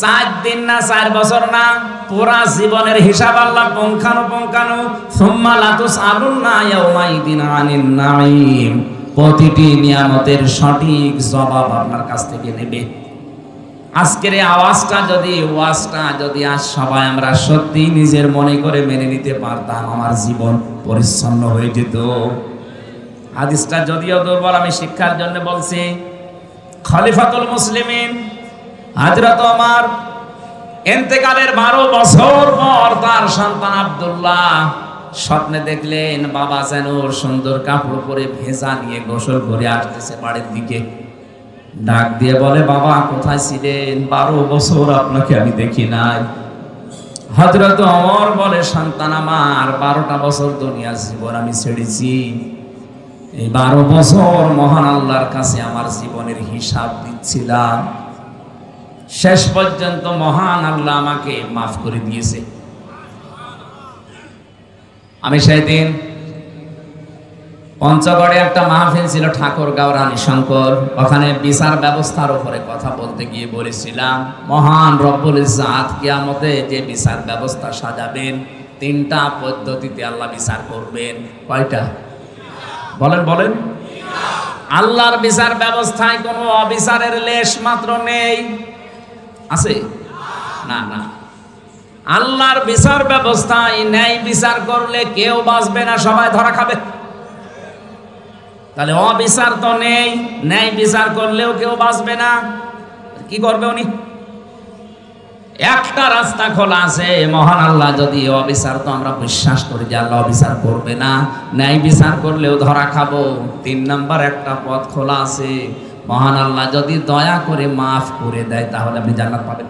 4 দিন না 4 বছর না, পুরা জীবনের হিসাব আল্লাহ পুঙ্খানুপুঙ্খানু। সুম্মা লাতুসআলুন্না ইয়াউমাইদিন আনিন নাঈম। প্রতিটি নিয়ামতের সঠিক জবাব আপনার কাছ থেকে নেবে। আজকের এই ওয়াজটা যদি আজ সবাই আমরা সত্যি নিজের মনে করে মেনে নিতে পারতাম, আমার জীবন পরিচ্ছন্ন হয়ে যেত। হাদিসটা যদিও দুর্বল, আমি শিক্ষার জন্য বলছি। খলিফাতুল মুসলিমিন হযরত ওমর ইন্তেকালের 12 বছর পর তার সন্তান আব্দুল্লাহ স্বপ্নে দেখলেন বাবা যেন সুন্দর কাপড় পরে ভেজা নিয়ে গোসল করে আসতেছে বাড়ির দিকে। ডাক দিয়ে বলে, বাবা কোথায় ছিলেন? 12 বছর আপনাকে আমি দেখি নাই। হযরত ওমর বলে, সন্তান আমার, 12টা বছর দুনিয়ার জীবন আমি ছেড়েছি। এই 12 বছর মহান আল্লাহর কাছে আমার জীবনের হিসাব দিচ্ছিলাম। শেষ পর্যন্ত মহান আল্লাহ আমাকে মাফ করে দিয়েছে। আমি সেদিন পঞ্চগড়ে একটা মাহফিল ছিল, ঠাকুরগাঁও রানী শঙ্কর। ওখানে বিচার ব্যবস্থার উপরে কথা বলতে গিয়ে বলেছিলাম, মহান রব্বুল ইজ্জাত কিয়ামতে যে বিচার ব্যবস্থা সাজাবেন, 3টা পদ্ধতিতে আল্লাহ বিচার করবেন। কয়টা? বলেন। আল্লাহর বিচার ব্যবস্থায় কোনো অবিচারের লেশ মাত্র নেই। আছে? না। আল্লাহর বিচার ব্যবস্থায় ন্যায় বিচার করলে কেউ বাঁচবে না, সবাই ধরা খাবে। তাহলে অবিচার তো নেই, ন্যায় বিচার করলেও কেউ বাঁচবে না। কি করবে উনি? একটা রাস্তা খোলা আছে, মহান আল্লাহ যদি অবিচার, তো আমরা বিশ্বাস করি যে আল্লাহ অবিচার করবে না, ন্যায় বিচার করলেও ধরা খাবো। 3 নাম্বার একটা পথ খোলা আছে, মহান আল্লাহ যদি দয়া করে মাফ করে দেয় তাহলে আপনি জান্নাত পাবেন।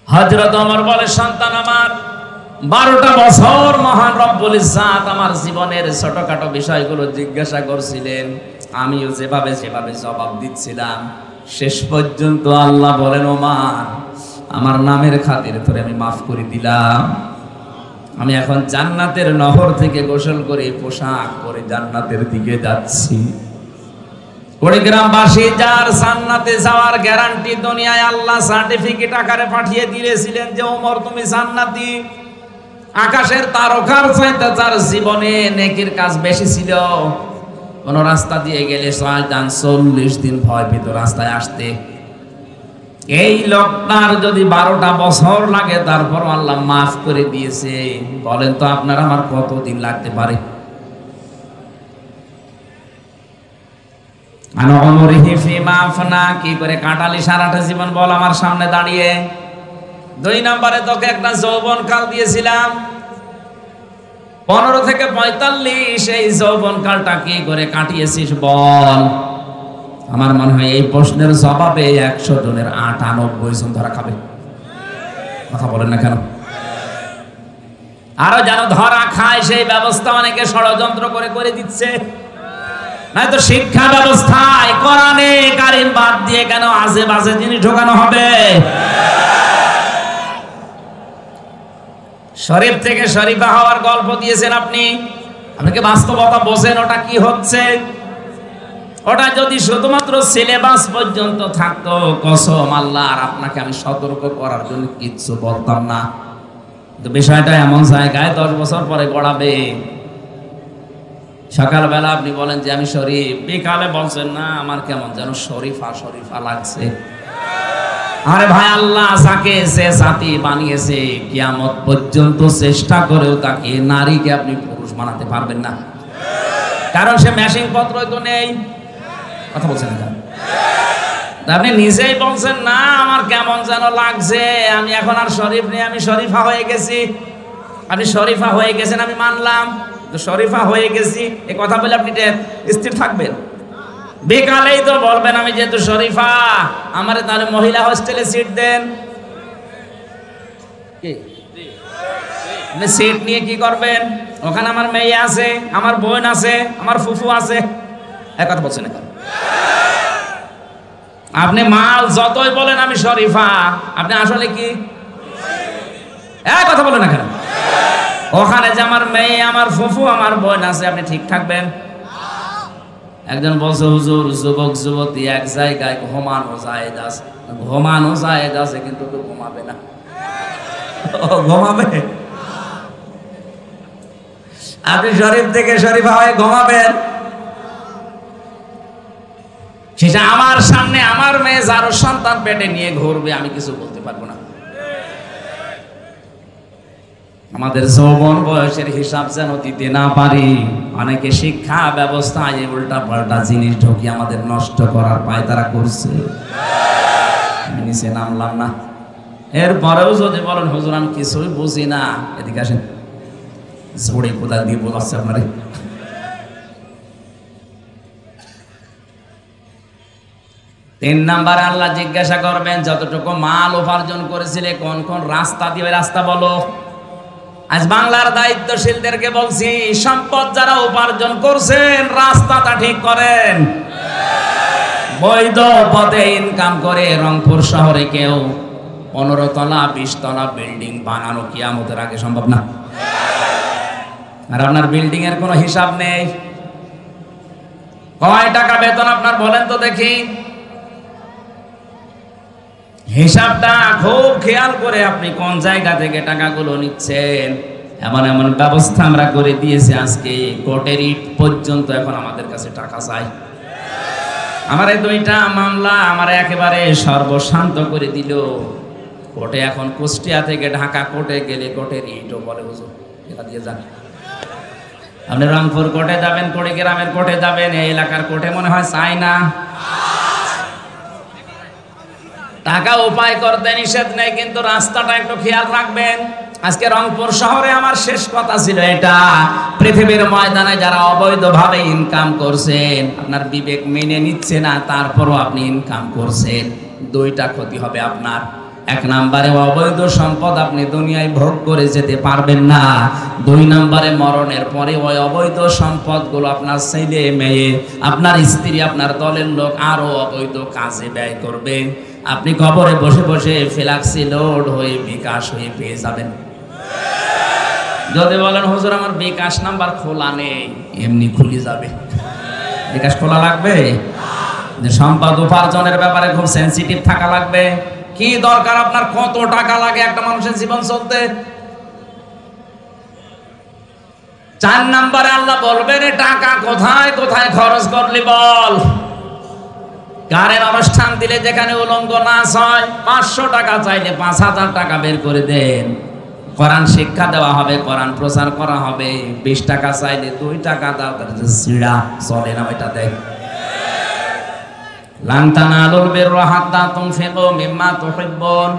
হযরত ওমর বলে, সন্তান আমার, 12টা বছর মহান রব্বুল ইজ্জাত আমার জীবনের ছোটখাটো বিষয়গুলো জিজ্ঞাসা করছিলেন, আমিও যেভাবে জবাব দিচ্ছিলাম। শেষ পর্যন্ত আল্লাহ বলেন, ওমর, আমার নামের খাতিরে তোরে আমি মাফ করে দিলাম। আমি এখন জান্নাতের নহর থেকে গোসল করে পোশাক পরে জান্নাতের দিকে যাচ্ছি। কুড়িগ্রামবাসী যার জান্নাতে যাওয়ার গ্যারান্টি দুনিয়ায় আল্লাহ সার্টিফিকেট আকারে পাঠিয়ে দিয়েছিলেন যে ওমর তুমি জান্নাতি। আকাশের তারকার চাইতে যার জীবনে নেকির কাজ বেশি ছিল, কোন রাস্তা দিয়ে গেলে 40 দিন ভয় পেত রাস্তায় আসতে। এই লোকটার যদি 12টা বছর লাগে তারপর আল্লাহ মাফ করে দিয়েছে, বলেন তো আপনার আমার কতদিন লাগতে পারে? কি করে কাটালি সারাটা জীবন বল আমার সামনে দাঁড়িয়ে। 2 নম্বরে তোকে একটা যৌবন কাল দিয়েছিলাম, 15 থেকে 45। এই যৌবন কালটা কি করে কাটিয়েছিস বল। আমার মনে হয় এই প্রশ্নের জবাবে 100 জনের 98 জন ধরা খাবে। কথা বলেন না কেন? আরো যেন ধরা খায় সেই ব্যবস্থা অনেকে ষড়যন্ত্র করে দিচ্ছে। নয়তো শিক্ষা ব্যবস্থায় কোরআনে কারিম বাদ দিয়ে কেন আজে বাজে জিনিস ঢোকানো হবে? শরীফ থেকে শরীফা হওয়ার গল্প দিয়েছেন আপনি, আপনাকে বাস্তবতা বোঝেন ওটা কি হচ্ছে। ওটা যদি শুধুমাত্র সিলেবাস পর্যন্ত থাকতো, কসম আল্লাহর আপনাকে আমি সতর্ক করার জন্য কিচ্ছু বলতাম না। তো বিষয়টা এমন জায়গায় 10 বছর পরে গড়াবে। সকালবেলা আপনি বলেন যে আমি শরীফ, বিকালে বলছেন না আমার কেমন যেন শরীফা লাগছে। আরে ভাই, আল্লাহ যাকে যে জাতি বানিয়েছে কিয়ামত পর্যন্ত চেষ্টা করেও তাকে নারীকে আপনি পুরুষ বানাতে পারবেন না, কারণ সে মেশিন পত্রই তো নেই। কথা বলছেন না? আপনি নিজেই বলছেন না আমার কেমন যেন লাগছে, আমি এখন আর শরীফ নেই, আমি শরীফা হয়ে গেছি। আপনি শরীফা হয়ে গেছেন আমি মানলাম, তো শরীফা হয়ে গেছি এই কথা বলে আপনি স্থির থাকবেন? বিকালেই তো বলবেন আমি যেহেতু শরীফা, আমারে তাহলে মহিলা হোস্টেলে সিট দেন। সিট নিয়ে কি করবেন? ওখানে আমার মেয়ে আছে, আমার বোন আছে, আমার ফুফু আছে। এক কথা বলছেন এখন। আপনি মাল যতই বলেন আমি শরীফা, আপনি আসলে কি? এক কথা বলেন না কেন? ওখানে যে আমার মেয়ে, আমার ফুফু, আমার বোন আছে, আপনি ঠিক থাকবেন? একজন বলছে, হুজুর যুবক যুবতী এক জায়গায় ঘুমানো জায়েজ আছে, ঘুমানো জায়েজ আছে কিন্তু তো ঘুমাবে না। ঘুমাবে? আপনি শরীফ থেকে শরীফ হয়ে ঘুমাবেন? সেটা আমার সামনে আমার মেয়ে যারো সন্তান পেটে নিয়ে ঘুরবে, আমি কিছু বলতে পারবো না। আমাদের যৌবন বয়সের হিসাব যেন দিতে না পারি। অনেকে শিক্ষা ব্যবস্থায় উল্টা পাল্টা জিনিস ঢুকি আমাদের নষ্ট করার পায়তারা করছে। আমি নিচে নামলাম না, এরপরেও যদি বলেন হুজুর আমি কিছুই বুঝি না, এদিকে আসেন, জোরে কোদাল দিয়ে বোঝাচ্ছে আপনারে। তিন নাম্বারে আল্লাহ জিজ্ঞাসা করবেন, যতটুকু মাল উপার্জন করেছিলে কোন কোন রাস্তা দিয়ে, রাস্তা বলো। আজ বাংলার দায়িত্বশীলদেরকে বলছি, সম্পদ যারা উপার্জন করছেন রাস্তাটা ঠিক করেন। বৈধ পথে ইনকাম করে রংপুর শহরে কেউ 15 তলা 20 তলা বিল্ডিং বানানো কিয়ামতের আগে সম্ভব না। আর আপনার বিল্ডিং এর কোনো হিসাব নেই। কয় টাকা বেতন আপনার বলেন তো দেখি? হিসাবটা খুব খেয়াল করে আপনি কোন জায়গা থেকে টাকাগুলো নিচ্ছেন। এমন এমন ব্যবস্থা আমরা করে দিয়েছি, আজকে কোর্টের ইট পর্যন্ত এখন আমাদের কাছে টাকা চাই। আমার এই 2টা মামলা আমার একেবারে সর্বশান্ত করে দিল। কোর্টে এখন কুষ্টিয়া থেকে ঢাকা কোর্টে গেলে কোর্টের ইটও বলে হুজুর এটা দিয়ে যান। আপনি রংপুর কোর্টে যাবেন, কুড়িগ্রামের কোর্টে যাবেন, এই এলাকার কোর্টে মনে হয় চাই না। টাকা উপায় করতে নিষেধ নেই, কিন্তু রাস্তাটা একটু খেয়াল রাখবেন। আজকে রংপুর শহরে আমার শেষ কথা ছিল এটা, পৃথিবীর ময়দানে যারা অবৈধভাবে ইনকাম করছেন, আপনার বিবেক মেনে নিচ্ছে না, তারপরও আপনি ইনকাম করছেন, 2টা ক্ষতি হবে আপনার। 1 নম্বরে অবৈধ সম্পদ আপনি দুনিয়ায় ভোগ করে যেতে পারবেন না। 2 নম্বরে মরণের পরে ওই অবৈধ সম্পদগুলো আপনার ছেলে মেয়ে, আপনার স্ত্রী, আপনার দলের লোক আরো অবৈধ কাজে ব্যয় করবে। আপনি কবরে বসে বসে ফ্ল্যাক্সি লোড হয়ে বিকাশ হয়ে পেয়ে যাবেন। যদি বলেন হুজুর আমার বিকাশ নাম্বার খোলা নেই, এমনি খুলে যাবে। বিকাশ খোলা লাগবে? যে সম্পদ উপার্জনের ব্যাপারে খুব সেনসিটিভ থাকা লাগবে। কি দরকার আপনার, কত টাকা লাগে একটা মানুষের জীবন চলতে? 4 নম্বরে আল্লাহ বলবেন টাকা কোথায় কোথায় খরচ করলি বল। গানের অনুষ্ঠান দিলে যেখানে উলঙ্গ নাচ হয় 500 টাকা চাইলে 5000 টাকা বের করে দেন। কোরআন শিক্ষা দেওয়া হবে, কোরআন প্রচার করা হবে, 20 টাকা চাইলে 2 টাকা দাও, সিড়া চলে না ওইটা দেখ। লান তানালুল বিররা হাত্তা তুনফিকু মিম্মা তুহিব্বুন।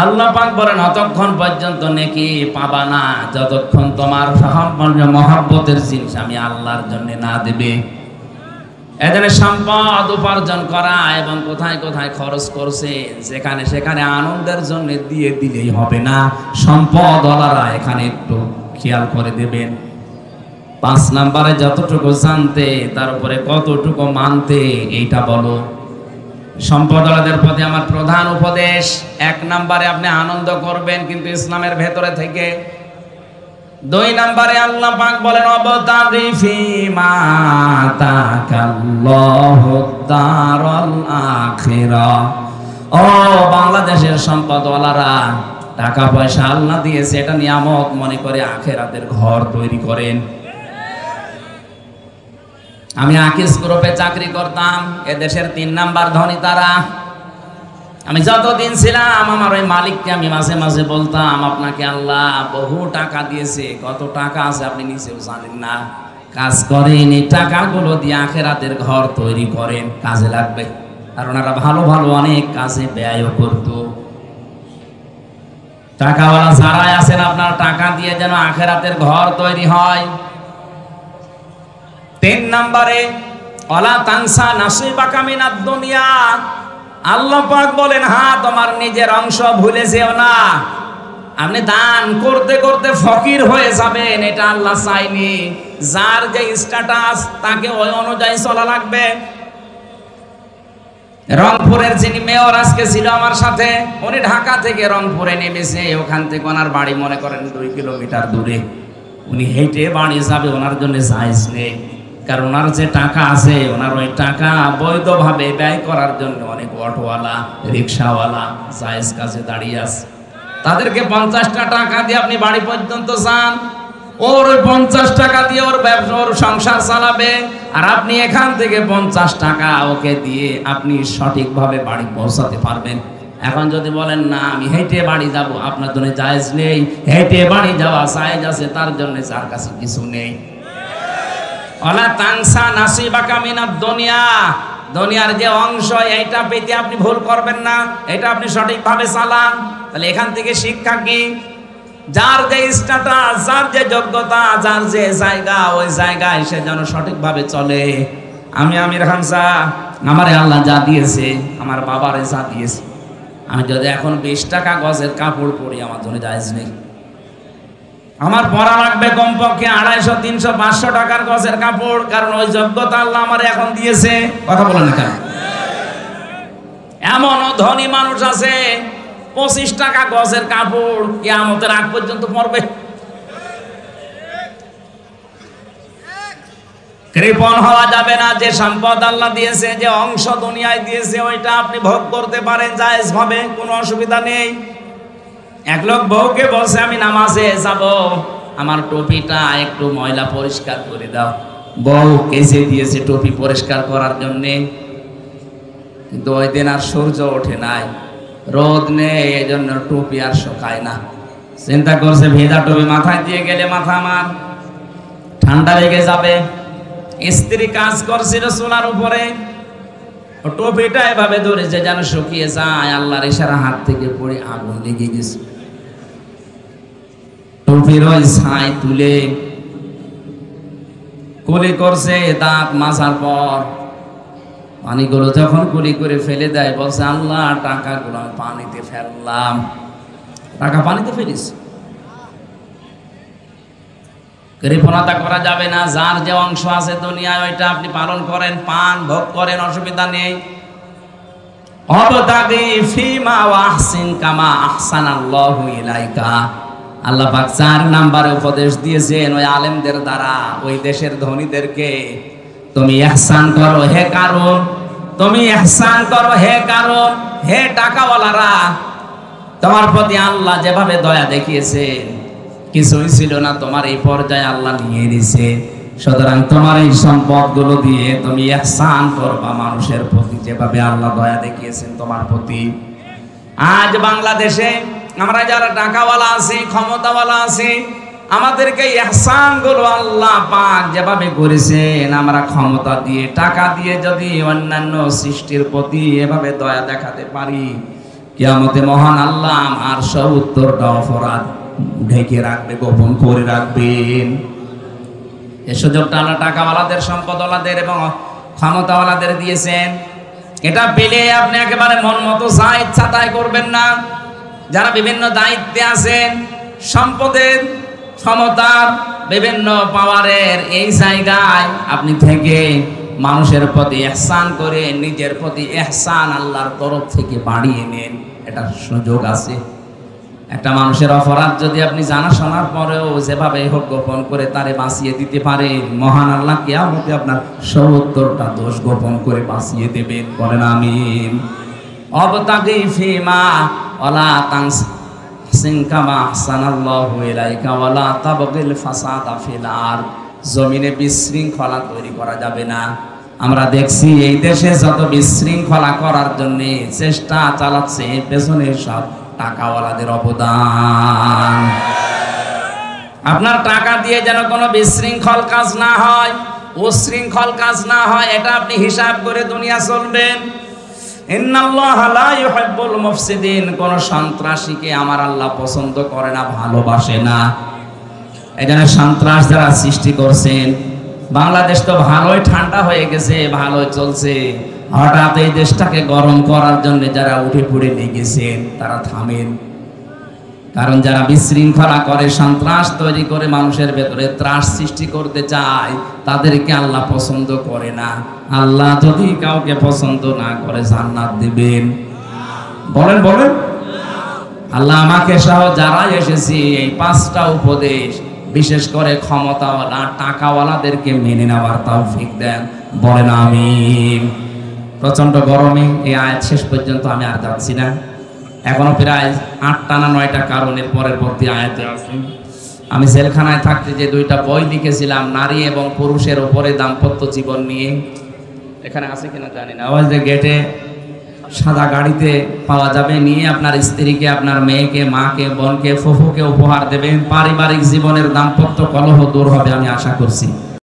আল্লাহ পাক বলেন অতক্ষণ পর্যন্ত নেকি পাবা না যতক্ষণ তোমার মহব্বতের জিনিস আমি আল্লাহর জন্য না দেবে। এখানে সম্পদ উপার্জন করা এবং কোথায় কোথায় খরচ করছে যেখানে সেখানে আনন্দের জন্য দিয়ে দিলেই হবে না। সম্পদওয়ালারা এখানে একটু খেয়াল করে দেবেন। 5 নম্বরে যতটুকু জানতে তার উপরে কতটুকু মানতে, এইটা বলো। সম্পদওয়ালাদের প্রতি আমার প্রধান উপদেশ, 1 নম্বরে আপনি আনন্দ করবেন কিন্তু ইসলামের ভেতরে থেকে। 2 নম্বরে আল্লাহ পাক বলেন অবতাগি ফিমা আতাকাল্লাহু দারাল আখিরাহ। ও বাংলাদেশের সম্পদওয়ালারা, টাকা পয়সা আল্লাহ দিয়েছে, এটা নিয়ামত মনে করে আখিরাতের ঘর তৈরি করেন। আমি আকিস গ্রুপে চাকরি করতাম, এ দেশের 3 নাম্বার ধনী তারা। আমি যতদিন ছিলাম আমার ওই মালিককে আমি মাঝে মাঝে বলতাম আপনাকে আল্লাহ বহু টাকা দিয়েছে, কত টাকা আছে আপনি নিজেও জানেন না, কাজ করেন, এই টাকাগুলো দিয়ে আখিরাতের ঘর তৈরি করেন, কাজে লাগবে। আর ওনারা ভালো ভালো অনেক কাজে ব্যয়ও করত। টাকাওয়ালা যারাই আছেন আপনার টাকা দিয়ে যেন আখিরাতের ঘর তৈরি হয়। 3 নম্বরে ওয়ালা তানসা নাসিবাকা মিনাদ দুনিয়া। আল্লাহ পাক বলেন হ্যাঁ তোমার নিজের অংশ ভুলে যেও না। আপনি দান করতে করতে ফকির হয়ে যাবেন, এটা আল্লাহ চাইনি। যার যে স্ট্যাটাস তাকে ওই অনুযায়ী চলা লাগবে। রংপুরের যিনি মেয়র আজকে ছিল আমার সাথে, উনি ঢাকা থেকে রংপুরে নেমেছে, ওখান থেকে ওনার বাড়ি মনে করেন 2 কিলোমিটার দূরে। উনি হেঁটে বাড়ি যাবে, ওনার জন্য জায়েজ নেই, কারণ ওনার যে টাকা আছে, ওনার ওই টাকা বৈধভাবে ব্যয় করার জন্য অনেক অটোওয়ালা, রিক্সাওয়ালা জায়েজ কাজে দাঁড়িয়ে আছে। তাদেরকে 50টা টাকা দিয়ে আপনি বাড়ি পর্যন্ত যান, ওর 50 টাকা দিয়ে ওর ব্যবসা, ওর সংসার চালাবে, আর আপনি এখান থেকে 50 টাকা ওকে দিয়ে আপনি সঠিকভাবে বাড়ি পৌঁছাতে পারবেন। এখন যদি বলেন না আমি হেঁটে বাড়ি যাব, আপনার জন্য জায়েজ নেই। হেঁটে বাড়ি যাওয়া জায়েজ আছে তার জন্য যার কাছে কিছু নেই। ওয়ালা তানসা নাসিবাকা মিনাদ দুনিয়া, দুনিয়ার যে অংশ এইটা পেতে আপনি ভুল করবেন না, এটা আপনি সঠিকভাবে চালান। তাহলে এখান থেকে শিক্ষা কি? যার যে স্ট্যাটাস, যার যে যোগ্যতা, যার যে জায়গা, ওই জায়গায় সে যেন সঠিকভাবে চলে। আমি আমির হামজা, আমারে আল্লাহ যা দিয়েছে, আমার বাবারে যা দিয়েছে, আমি যদি এখন 20 টাকা গজের কাপড় পরি আমার জন্য জায়েজ নেই। আমার পরা লাগবে কমপক্ষে 250, 300, 500 টাকার গজের কাপড়, কারণ ওই যোগ্যতা আল্লাহ আমার এখন দিয়েছে। কথা বলেন না কেন? এমনও ধনী মানুষ আছে 25 টাকা গজের কাপড় কিয়ামতের আগ পর্যন্ত পরবে। কৃপণ হওয়া যাবে না। যে সম্পদ আল্লাহ দিয়েছে, যে অংশ দুনিয়ায় দিয়েছে, ওইটা আপনি ভোগ করতে পারেন জায়েজ ভাবে, কোনো অসুবিধা নেই। এক লোক বউকে বলছে আমি নামাজে যাব, আমার টুপিটা একটু ময়লা পরিষ্কার করে দাও। বউ কেচে দিয়েছে টুপি পরিষ্কার করার জন্যে, কিন্তু ওই দিন আর সূর্য ওঠে নাই, রোদ নেই, এই জন্য টুপি আর শুকায় না। চিন্তা করছে ভেজা টুপি মাথায় দিয়ে গেলে মাথা আমার ঠান্ডা লেগে যাবে। স্ত্রী কাজ করছিল চুলার উপরে, টুপিটা এভাবে ধরেছে যেন শুকিয়ে যায়, আল্লাহর ইশারা হাত থেকে পড়ে আগুন লেগে গেছে। টুপির ওই ছাই তুলে কুলি করছে, দাঁত মাজার পর পানিগুলো যখন কুলি করে ফেলে দেয়, বলছে আল্লাহ টাকাগুলো আমি পানিতে ফেললাম। টাকা পানিতে ফেলিস, কৃপণতা করা যাবে না। যার যে অংশ আছে দুনিয়ায় ওইটা আপনি পালন করেন, পান ভোগ করেন, অসুবিধা নেই। অবতাগি ফিমা ওয়াহসিন কামা আহসানাল্লাহু ইলাইকা। আল্লাহ পাক 4 নম্বরে উপদেশ দিয়েছেন ওই আলেমদের দ্বারা, ওই দেশের ধনীদেরকে, তুমি ইহসান করো হে কারণ, তুমি ইহসান করো হে কারণ, হে টাকাওয়ালারা, তোমার প্রতি আল্লাহ যেভাবে দয়া দেখিয়েছেন, কিছুই ছিল না, তোমার এই পর্যায়ে আল্লাহ নিয়ে নিছে। সুতরাং তোমার এই সম্পদগুলো দিয়ে তুমি ইহসান করবা মানুষের প্রতি, যেভাবে আল্লাহ দয়া দেখিয়েছেন তোমার প্রতি। আজ বাংলাদেশে আমরা যারা টাকাওয়ালা আছি, ক্ষমতাওয়ালা আছি, আমাদেরকে ইহসান গুলো আল্লাহ পাক যেভাবে করেছেন, আমরা ক্ষমতা দিয়ে, টাকা দিয়ে যদি অন্যান্য সৃষ্টির প্রতি এভাবে দয়া দেখাতে পারি, কিয়ামতে মহান আল্লাহ আর 70টা অপরাধ ঢেকে রাখবে, গোপন করে রাখবেন। এই সুযোগটা আল্লাহ টাকাওয়ালাদের, সম্পদওয়ালাদের এবং ক্ষমতাওয়ালাদের দিয়েছেন। এটা পেলে আপনি একেবারে মন মতো যা ইচ্ছা তাই করবেন না। যারা বিভিন্ন দায়িত্বে আছেন, সম্পদের, ক্ষমতার, বিভিন্ন পাওয়ারের এই জায়গায় আপনি থেকে মানুষের প্রতি ইহসান করে নিজের প্রতি ইহসান আল্লাহর তরফ থেকে বাড়িয়ে নেন, এটা সুযোগ আছে। একটা মানুষের অপরাধ যদি আপনি জানা শোনার পরেও যেভাবে হোক গোপন করে তারে বাঁচিয়ে দিতে পারেন, মহান আল্লাহ কিয়ামতে আপনার 70টা দোষ গোপন করে বাঁচিয়ে দেবেন। বলেন আমিন। অবতাগি ফিমা ওয়ালা তানসিন কামা আহসানাল্লাহু ইলাইকা ওয়ালা তাবগিল ফাসাদা ফিল আরদ। জমিনে বিশৃঙ্খলা তৈরি করা যাবে না। আমরা দেখছি এই দেশে যত বিশৃঙ্খলা করার জন্য চেষ্টা চালাচ্ছে, পেছনে সব টাকাওয়ালাদের অবদান। আপনার টাকা দিয়ে যেন কোনো বিশৃঙ্খল কাজ না হয়, উশৃঙ্খল কাজ না হয়, এটা আপনি হিসাব করে দুনিয়া চলবেন। ইন্নাল্লাহা লা ইউহিব্বুল মুফসিদিন। কোন সন্ত্রাসীকে আমার আল্লাহ পছন্দ করে না, ভালোবাসে না। এখানে সন্ত্রাস যারা সৃষ্টি করছেন, বাংলাদেশ তো ভালোই ঠান্ডা হয়ে গেছে, ভালোই চলছে, হঠাৎ এই দেশটাকে গরম করার জন্য যারা উঠে পড়ে লেগেছেন তারা থামেন। কারণ যারা বিশৃঙ্খলা করে, সন্ত্রাস তৈরি করে, মানুষের ভেতরে ত্রাস সৃষ্টি করতে চায়, তাদেরকে আল্লাহ পছন্দ করে না। আল্লাহ যদি কাউকে পছন্দ না করে জান্নাত দিবেন? বলেন বলেন। আল্লাহ আমাকে সহ যারা এসেছি এই 5টা উপদেশ বিশেষ করে ক্ষমতাওয়ালা টাকাওয়ালাদেরকে মেনে নেওয়ার তৌফিক দেন। বলেন আমিন। প্রচন্ড গরমে এই আয়াত শেষ পর্যন্ত আমি আর যাচ্ছি না, এখনো প্রায় 8টা না 9টা কারণের পরবর্তী আয়াতে আছে। আমি জেলখানায় থাকতে যে 2টা বই লিখেছিলাম নারী এবং পুরুষের উপরে দাম্পত্য জীবন নিয়ে, এখানে আছে কিনা জানি না, ওই যে গেটে সাদা গাড়িতে পাওয়া যাবে, নিয়ে আপনার স্ত্রীকে, আপনার মেয়েকে, মাকে, বোনকে, ফুফুকে উপহার দেবেন। পারিবারিক জীবনের দাম্পত্য কলহ দূর হবে আমি আশা করছি।